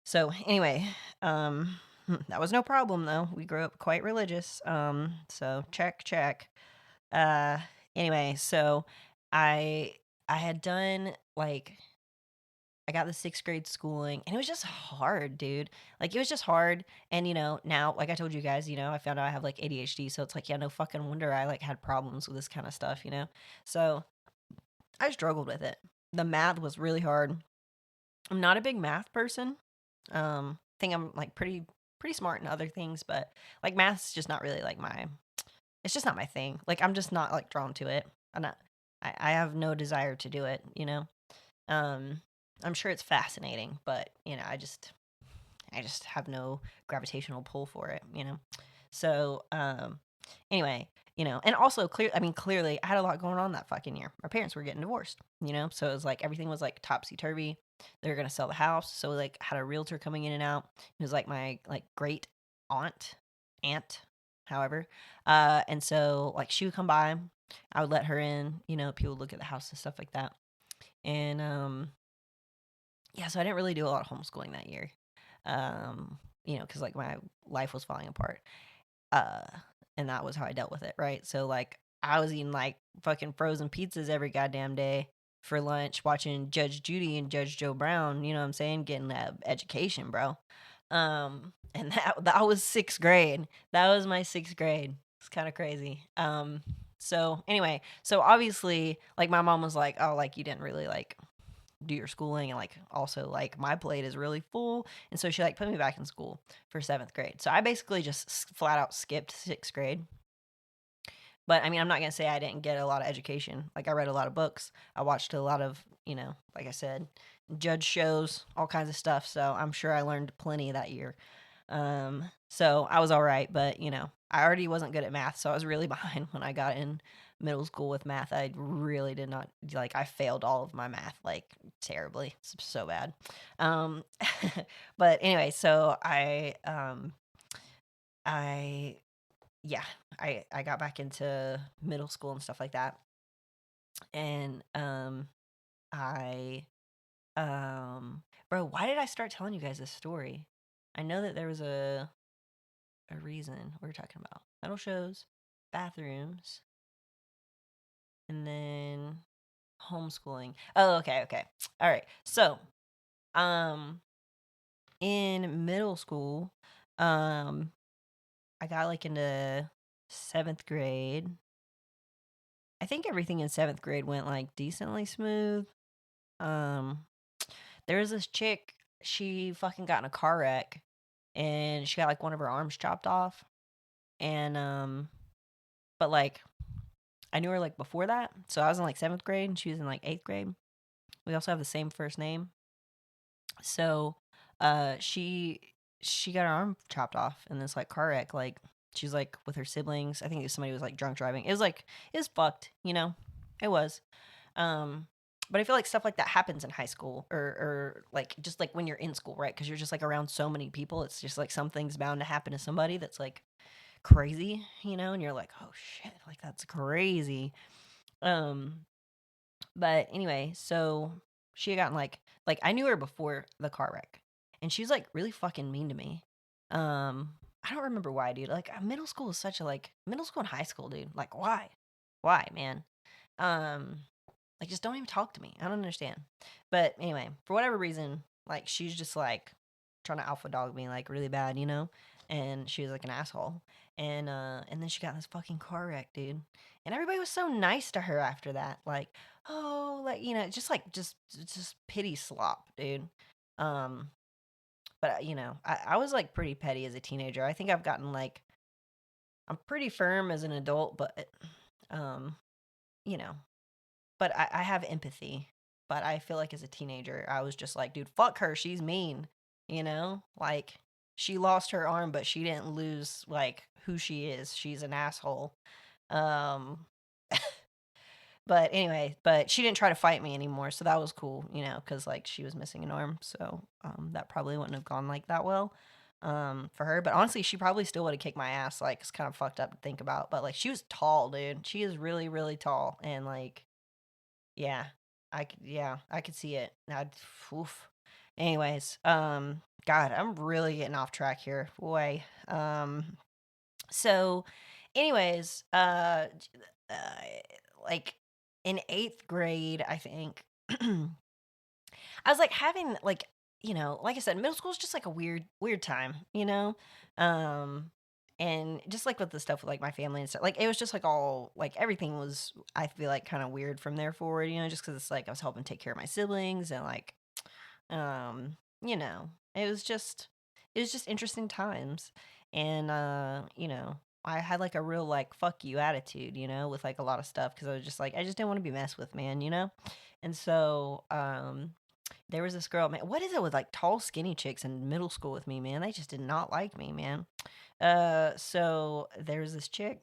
so anyway, that was no problem though. We grew up quite religious. So check. Uh anyway, so I I had done like I got the sixth grade schooling and it was just hard, dude. Like it was just hard. And you know, now, like I told you guys, you know, I found out I have like ADHD. So it's like, yeah, no fucking wonder I like had problems with this kind of stuff, you know? So I struggled with it. The math was really hard. I'm not a big math person. Think I'm like pretty smart in other things, but like math's just not really like my it's just not my thing. Like I'm just not like drawn to it. I'm not I have no desire to do it, you know? Um, I'm sure it's fascinating, but you know, I just have no gravitational pull for it, you know. So, anyway, you know, and also clearly I had a lot going on that fucking year. My parents were getting divorced, you know, so it was like everything was like topsy turvy. They were gonna sell the house, so we like had a realtor coming in and out. It was like my like great aunt, however, and so like she would come by, I would let her in, you know, people would look at the house and stuff like that, and yeah, so I didn't really do a lot of homeschooling that year. You know, because like my life was falling apart. Uh, and that was how I dealt with it, right? So like I was eating like fucking frozen pizzas every goddamn day for lunch, watching Judge Judy and Judge Joe Brown, you know what I'm saying? Getting that education, bro. And that was sixth grade. That was my sixth grade. It's kind of crazy. So anyway, so obviously, like my mom was like, "Oh, like you didn't really like do your schooling, and like also like my plate is really full," and so she like put me back in school for seventh grade. So I basically just flat out skipped sixth grade. But I mean, I'm not gonna say I didn't get a lot of education. Like I read a lot of books, I watched a lot of, you know, like I said, judge shows, all kinds of stuff. So I'm sure I learned plenty that year. So I was all right, but I already wasn't good at math, so I was really behind when I got in middle school with math. I really did not like. I failed all of my math like terribly, so bad. Um, but anyway, so I yeah, I got back into middle school and stuff like that, and I bro, why did I start telling you guys this story? I know that there was a reason we were talking about metal shows, bathrooms, and then homeschooling. Oh, okay, okay. All right. So, um, in middle school, um, I got like into 7th grade. I think everything in 7th grade went like decently smooth. Um, there was this chick, she fucking got in a car wreck and she got like one of her arms chopped off. And but like I knew her like before that. So I was in like 7th grade and she was in like 8th grade. We also have the same first name. So she got her arm chopped off in this like car wreck. Like she's like with her siblings. I think somebody was like drunk driving. It was fucked, It was. Um but I feel like stuff like that happens in high school or like just like when you're in school, right? Because you're just like around so many people. It's just like something's bound to happen to somebody that's like crazy, and you're like, oh shit, like that's crazy. Um but anyway, so she had gotten like I knew her before the car wreck, and she was like really fucking mean to me. I don't remember why, dude. Like middle school is such a like middle school and high school, dude. Like why, man? Um, like just don't even talk to me. I don't understand. But anyway, for whatever reason, like she's just like trying to alpha dog me like really bad, And she was like an asshole. And then she got in this fucking car wreck, dude. And everybody was so nice to her after that. Like, oh, like, just pity slop, dude. Um, but I was like pretty petty as a teenager. I think I've gotten like I'm pretty firm as an adult, but um, you know, but I have empathy. But I feel like as a teenager, I was just like, dude, fuck her. She's mean. Like she lost her arm, but she didn't lose like who she is. She's an asshole. Um, but anyway, but she didn't try to fight me anymore, so that was cool, because like she was missing an arm, so that probably wouldn't have gone like that well, for her. But honestly, she probably still would have kicked my ass. Like it's kind of fucked up to think about, but like she was tall, dude. She is really, really tall, and like yeah, I could see it. Oof. Anyways, God, I'm really getting off track here. Boy. So, anyways, uh, like in 8th grade, I think, I was like having like, like I said, middle school is just like a weird time, Um, and just like with the stuff with like my family and stuff, like it was just like all like everything was, I feel like kind of weird from there forward, just because it's like I was helping take care of my siblings and like, you know, it was just it was just interesting times. And I had like a real like fuck you attitude, with like a lot of stuff because I was just like I just didn't want to be messed with, man. And so there was this girl, man. What is it with like tall skinny chicks in middle school with me, man? They just did not like me, man. So there was this chick,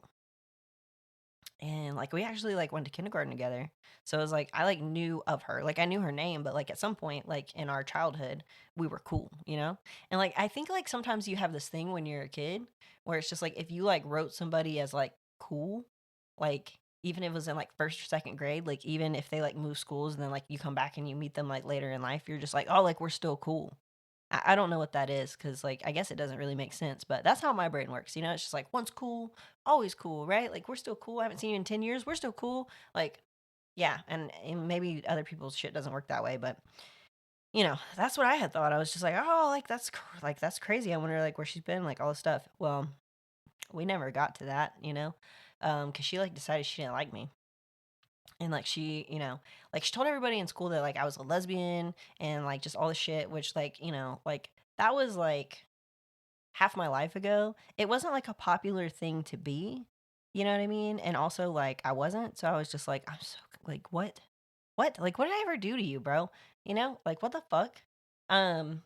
and like we actually like went to kindergarten together. So it was like I like knew of her, like I knew her name, but like at some point like in our childhood we were cool. And like I think like sometimes you have this thing when you're a kid where it's just like if you like wrote somebody as like cool, like even if it was in like first or second grade, like even if they like move schools and then like you come back and you meet them like later in life, you're just like, oh, like we're still cool. I don't know what that is because, like, I guess it doesn't really make sense, but that's how my brain works. It's just like once cool, always cool, right? Like, we're still cool. I haven't seen you in 10 years. We're still cool. Like, yeah. And maybe other people's shit doesn't work that way, but, that's what I had thought. I was just like, oh, like, that's crazy. I wonder, like, where she's been, like, all this stuff. Well, we never got to that, because she, like, decided she didn't like me. And like like she told everybody in school that like I was a lesbian and like just all this shit, which like, like that was like half my life ago. It wasn't like a popular thing to be, you know what I mean? And also like I wasn't, so I was just like, I'm so like what? what? Like, what did I ever do to you, bro? You know, like, what the fuck? Um,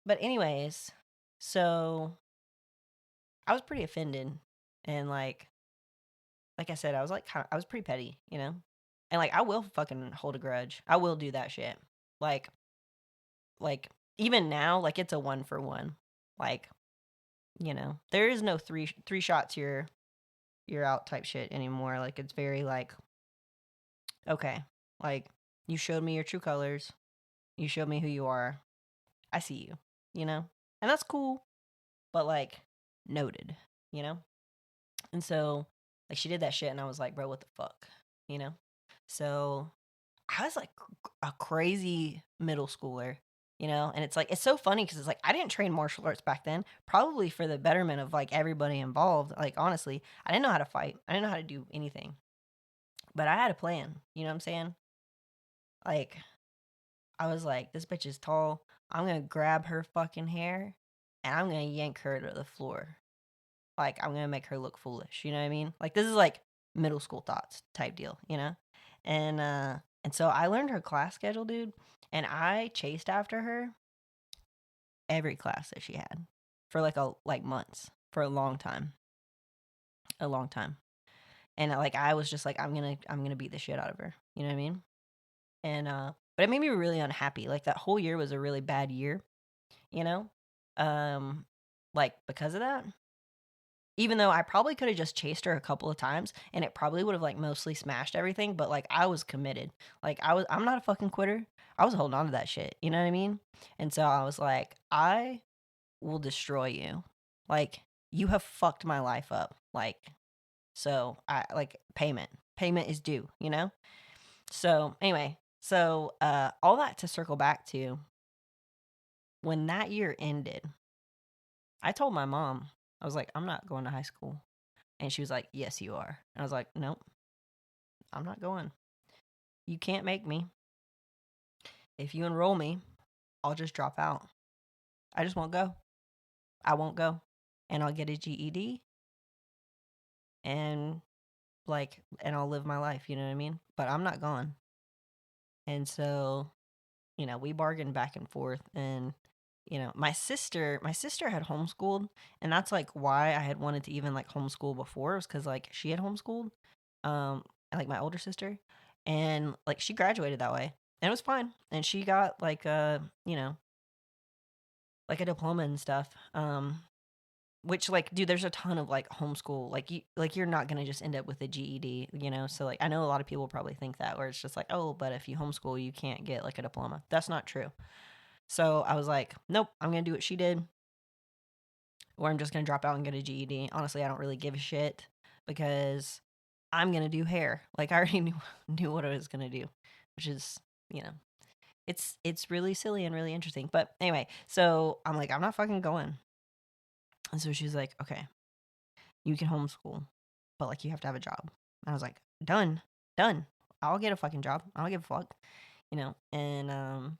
but anyways, so I was pretty offended, and like I said, I was like, I was pretty petty, you know, and like I will fucking hold a grudge. I will do that shit. Like, like even now, like it's a 1 for 1. Like, you know, there is no three shots you're out type shit anymore. Like it's very like, okay, like you showed me your true colors. You showed me who you are. I see you, you know? And that's cool, but like noted, you know? And so like she did that shit and I was like, bro, what the fuck? You know? So I was like a crazy middle schooler, you know? And it's like it's so funny because it's like I didn't train martial arts back then, probably for the betterment of like everybody involved. Like honestly, I didn't know how to fight. I didn't know how to do anything. But I had a plan, you know what I'm saying? Like I was like, this bitch is tall. I'm gonna grab her fucking hair and I'm gonna yank her to the floor. Like I'm gonna make her look foolish. You know what I mean? Like this is like middle school thoughts type deal, you know? And so I learned her class schedule, dude, and I chased after her every class that she had for like months, for a long time. A long time. And like I was just like, I'm gonna beat the shit out of her. You know what I mean? And but it made me really unhappy. Like that whole year was a really bad year, you know? Um like because of that. Even though I probably could have just chased her a couple of times and it probably would have like mostly smashed everything, but like I was committed. Like I'm not a fucking quitter. I was holding on to that shit. You know what I mean? And so I was like, I will destroy you. Like you have fucked my life up. Like so I like payment. Payment is due, you know? So anyway, so all that to circle back to when that year ended, I told my mom, I was like, I'm not going to high school. And she was like, yes, you are. And I was like, nope, I'm not going. You can't make me. If you enroll me, I'll just drop out. I just won't go. I won't go. And I'll get a GED and and I'll live my life, you know what I mean? But I'm not going. And so, you know, we bargained back and forth and you know, my sister had homeschooled and that's like why I had wanted to even like homeschool before was cuz like she had homeschooled like my older sister and like she graduated that way. And it was fine. And she got like you know, like a diploma and stuff. Which like dude, there's a ton of like homeschool like you're not going to just end up with a GED, you know? So like I know a lot of people probably think that where it's just like, "Oh, but if you homeschool, you can't get like a diploma." That's not true. So I was like, "Nope, I'm going to do what she did, or I'm just going to drop out and get a GED." Honestly, I don't really give a shit because I'm going to do hair. Like I already knew what I was going to do, which is, you know, it's really silly and really interesting. But anyway, so I'm like, I'm not fucking going. And so she's like, okay, you can homeschool, but like you have to have a job. And I was like, done, done. I'll get a fucking job. I don't give a fuck, you know. And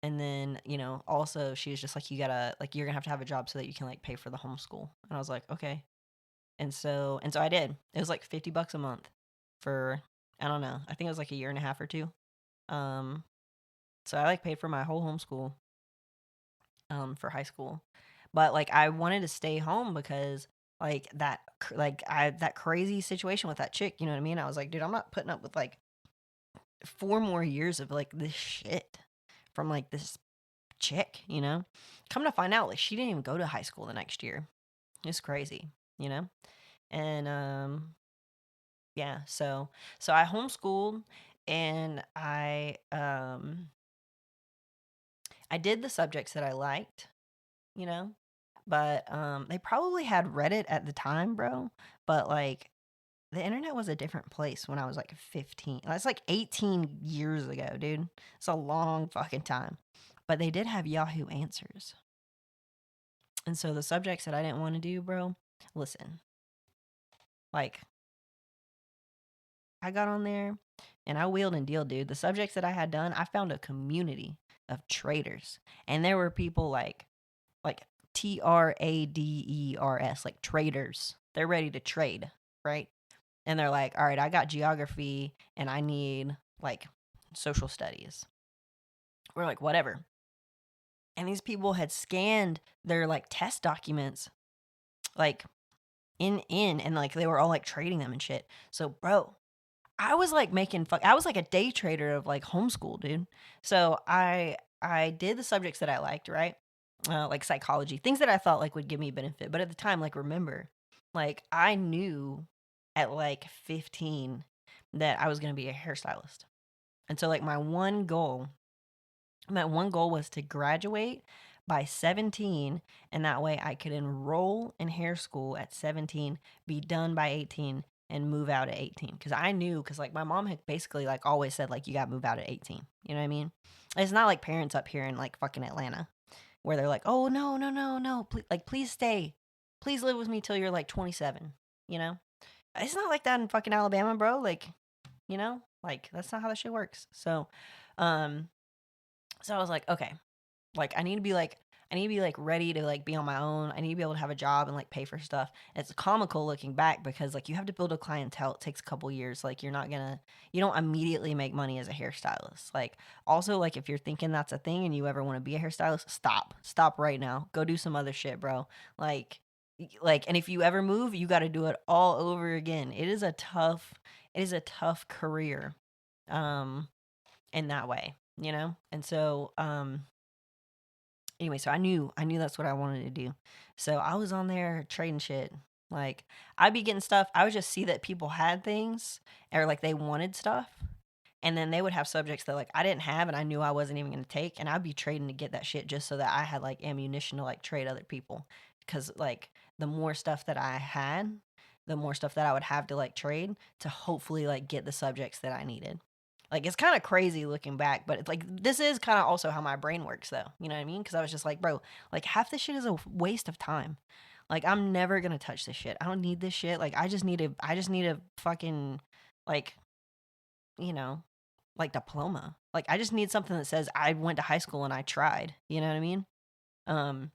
then you know, also she was just like, you gotta like you're gonna have to have a job so that you can like pay for the homeschool. And I was like, okay. And so I did. It was like $50 a month for I don't know. I think it was like a year and a half or two. Um, so I like paid for my whole homeschool for high school. But like I wanted to stay home because like that crazy situation with that chick, you know what I mean? I was like, dude, I'm not putting up with like 4 more years of like this shit from like this chick, you know? Come to find out, like she didn't even go to high school the next year. It's crazy, you know? And yeah, so I homeschooled and I did the subjects that I liked, you know? But they probably had Reddit at the time, bro. But like the internet was a different place when I was like 15. That's like 18 years ago, dude. It's a long fucking time. But they did have Yahoo Answers. And so the subjects that I didn't want to do, bro, listen, like I got on there and I wheeled and dealed, dude. The subjects that I had done, I found a community of traders. And there were people like TRADERS, like traders. They're ready to trade, right? And they're like, all right, I got geography and I need like social studies. We're like, whatever. And these people had scanned their like test documents like in and like they were all like trading them and shit. So bro, I was like I was like a day trader of like homeschool, dude. So I did the subjects that I liked, right? Like psychology, things that I thought like would give me benefit. But at the time, like remember, like I knew at like 15 that I was gonna be a hairstylist. And so like my one goal was to graduate by 17, and that way I could enroll in hair school at 17, be done by 18, and move out at 18. Because I knew, because like my mom had basically like always said, like, you got to move out at 18. You know what I mean? It's not like parents up here in like fucking Atlanta where they're like, oh, no, no, no, no. Please stay. Please live with me till you're like 27. You know? It's not like that in fucking Alabama, bro. Like, like that's not how that shit works. Um, so I was like, okay, like I need to be like ready to like be on my own. I need to be able to have a job and like pay for stuff. And it's comical looking back because like you have to build a clientele. It takes a couple years. Like you don't immediately make money as a hairstylist. Like also like if you're thinking that's a thing and you ever want to be a hairstylist, stop right now. Go do some other shit, bro. Like and if you ever move, you got to do it all over again. It is a tough career. Um in that way, And so anyway, so I knew that's what I wanted to do. So I was on there trading shit. Like I'd be getting stuff. I would just see that people had things or like they wanted stuff. And then they would have subjects that like I didn't have and I knew I wasn't even gonna take. And I'd be trading to get that shit just so that I had like ammunition to like trade other people. Cause like the more stuff that I had, the more stuff that I would have to like trade to hopefully like get the subjects that I needed. Like it's kind of crazy looking back, but it's like this is kind of also how my brain works though. You know what I mean? Cuz I was just like, bro, like half this shit is a waste of time. Like I'm never going to touch this shit. I don't need this shit. Like I just need a fucking like, you know, like diploma. Like I just need something that says I went to high school and I tried. You know what I mean? Um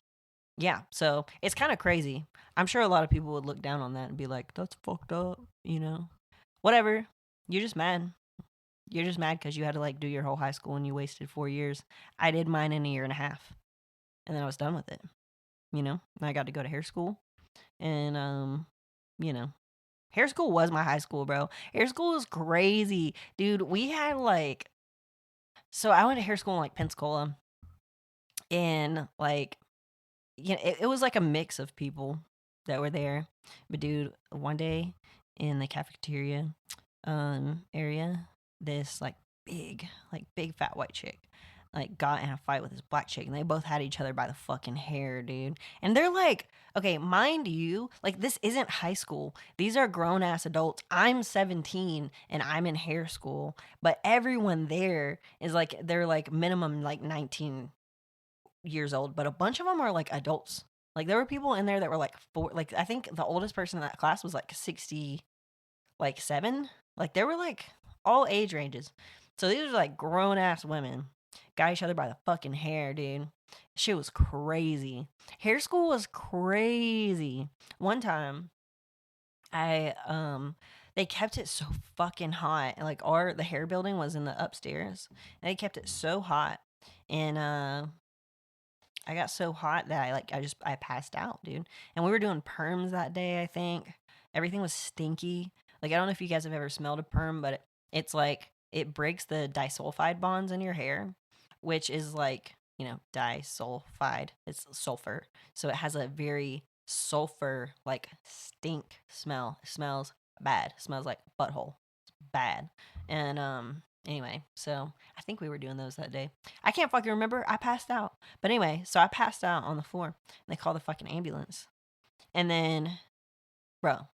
yeah, so it's kind of crazy. I'm sure a lot of people would look down on that and be like, that's fucked up. Whatever. You're just mad. You're just mad because you had to like do your whole high school and you wasted 4 years. I did mine in a year and a half, and then I was done with it. And I got to go to hair school, and you know, hair school was my high school, bro. Hair school was crazy, dude. We had like, so I went to hair school in like Pensacola, and like, it was like a mix of people that were there. But dude, one day in the cafeteria area, this like big fat white chick like got in a fight with this black chick and they both had each other by the fucking hair, dude. And they're like, okay, mind you, like this isn't high school. These are grown ass adults. I'm 17 and I'm in hair school, but everyone there is like they're like minimum like 19 years old, but a bunch of them are like adults. Like there were people in there that were like four, like I think the oldest person in that class was like 60 like 7. Like they were like all age ranges. So these are like grown ass women. Got each other by the fucking hair, dude. Shit was crazy. Hair school was crazy. One time I they kept it so fucking hot. Like the hair building was in the upstairs. And they kept it so hot. And I got so hot that I passed out, dude. And we were doing perms that day, I think. Everything was stinky. Like I don't know if you guys have ever smelled a perm, but it's like it breaks the disulfide bonds in your hair, which is like, disulfide. It's sulfur. So it has a very sulfur like stink smell. It smells bad. It smells like butthole. It's bad. And anyway, so I think we were doing those that day. I can't fucking remember. I passed out. But anyway, so I passed out on the floor and they called the fucking ambulance. And then, bro,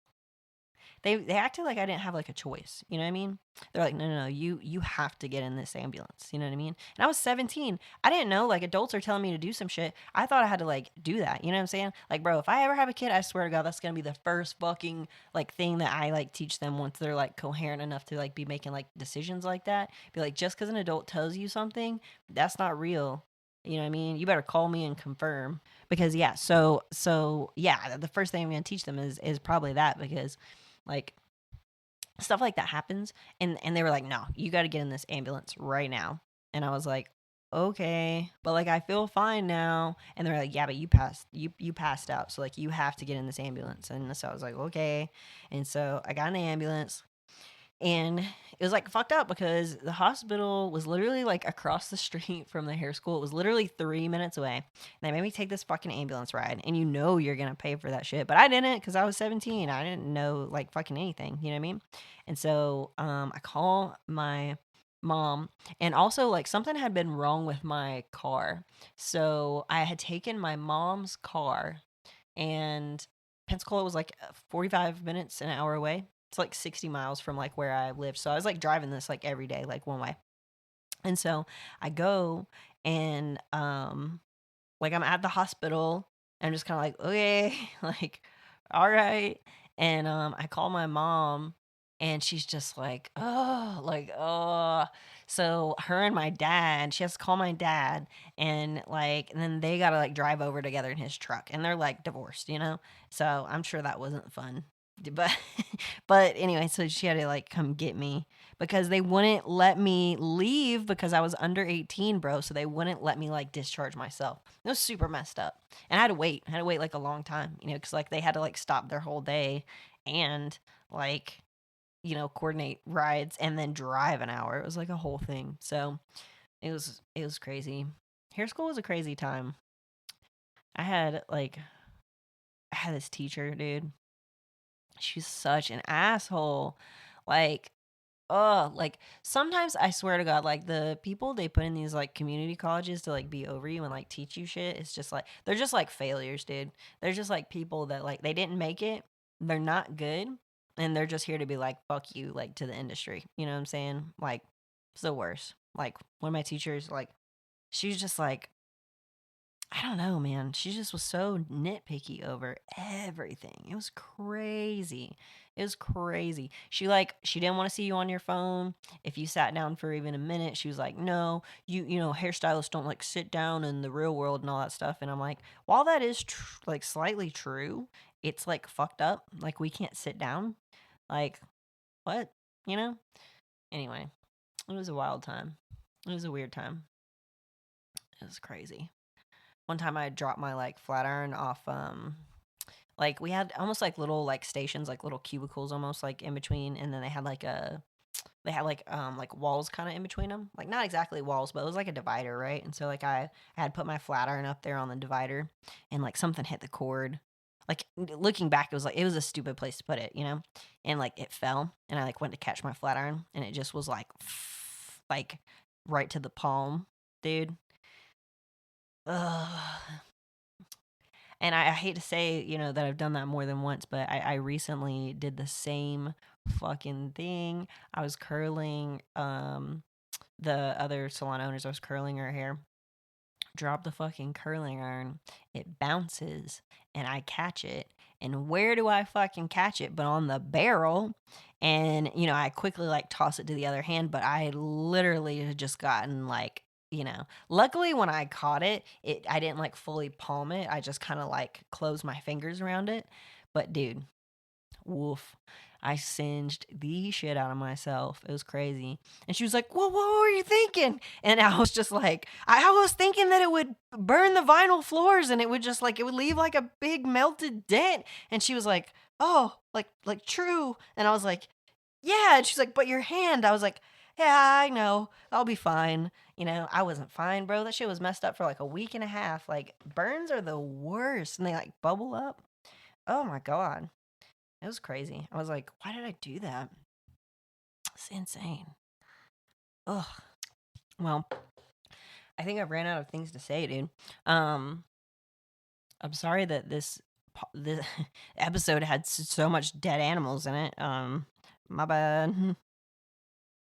they acted like I didn't have like a choice. You know what I mean? They're like, no, no, no, you have to get in this ambulance. You know what I mean? And I was 17. I didn't know like adults are telling me to do some shit. I thought I had to like do that. You know what I'm saying? Like, bro, if I ever have a kid, I swear to God, that's gonna be the first fucking like thing that I like teach them once they're like coherent enough to like be making like decisions like that. Be like, just because an adult tells you something, that's not real. You know what I mean? You better call me and confirm because yeah. So yeah, the first thing I'm gonna teach them is probably that because like stuff like that happens, and they were like, no, you got to get in this ambulance right now. And I was like, okay, but like I feel fine now. And they're like, yeah, but you passed out, so like you have to get in this ambulance. And so I was like, okay. And so I got in the ambulance, and it was like fucked up because the hospital was literally like across the street from the hair school. It was literally 3 minutes away. And they made me take this fucking ambulance ride. And you know you're gonna pay for that shit. But I didn't, because I was 17. I didn't know like fucking anything. You know what I mean? And so I call my mom, and also like something had been wrong with my car. So I had taken my mom's car, and Pensacola was like 45 minutes, an hour away. It's like 60 miles from like where I lived. So I was like driving this like every day, like one way. And so I go, and like I'm at the hospital, and I'm just kind of like, okay, like, all right. And I call my mom, and she's just like, oh. So her and my dad, she has to call my dad, and like, and then they gotta like drive over together in his truck, and they're like divorced, you know? So I'm sure that wasn't fun. But but anyway, so she had to like come get me because they wouldn't let me leave because I was under 18, bro. So they wouldn't let me like discharge myself. It was super messed up. And I had to wait. I had to wait like a long time, you know, because like they had to like stop their whole day and like, you know, coordinate rides and then drive an hour. It was like a whole thing. So it was crazy. Hair school was a crazy time. I had like I had this teacher, dude. She's such an asshole. Like, oh, like sometimes I swear to God, like the people they put in these like community colleges to like be over you and like teach you shit, it's just like they're just like failures, dude. They're just like people that like they didn't make it, they're not good, and they're just here to be like, fuck you, like to the industry. You know what I'm saying? Like, it's the worst. Like one of my teachers, like, she was just like, I don't know, man. She just was so nitpicky over everything. It was crazy. It was crazy. She didn't want to see you on your phone if you sat down for even a minute. She was like, "No, you know, hairstylists don't like sit down in the real world and all that stuff." And I'm like, while that is like slightly true, it's like fucked up. Like we can't sit down. Like what? You know? Anyway, it was a wild time. It was a weird time. It was crazy. One time I dropped my like flat iron off like we had almost like little like stations, like little cubicles almost like in between, and then they had like walls kind of in between them, like not exactly walls, but it was like a divider, right? And so like I had put my flat iron up there on the divider, and like something hit the cord. Like looking back, it was like it was a stupid place to put it, you know, and like it fell, and I like went to catch my flat iron, and it just was like like right to the palm, dude. Ugh. And I hate to say, you know, that I've done that more than once, but I recently did the same fucking thing. I was curling the other salon owners, I was curling her hair. Drop the fucking curling iron. It bounces and I catch it. And where do I fucking catch it? But on the barrel. And, you know, I quickly like toss it to the other hand, but I literally had just gotten like, you know, luckily when I caught it, I didn't like fully palm it. I just kind of like closed my fingers around it. But dude, woof. I singed the shit out of myself. It was crazy. And she was like, "Well, what were you thinking?" And I was just like, I was thinking that it would burn the vinyl floors and it would just like, it would leave like a big melted dent. And she was like, "Oh, like true." And I was like, "Yeah." And she's like, "But your hand." I was like, "Yeah, I know. I'll be fine." You know, I wasn't fine, bro. That shit was messed up for like a week and a half. Like, burns are the worst and they like bubble up. Oh my God. It was crazy. I was like, why did I do that? It's insane. Ugh. Well, I think I've ran out of things to say, dude. Um, I'm sorry that this episode had so much dead animals in it. My bad.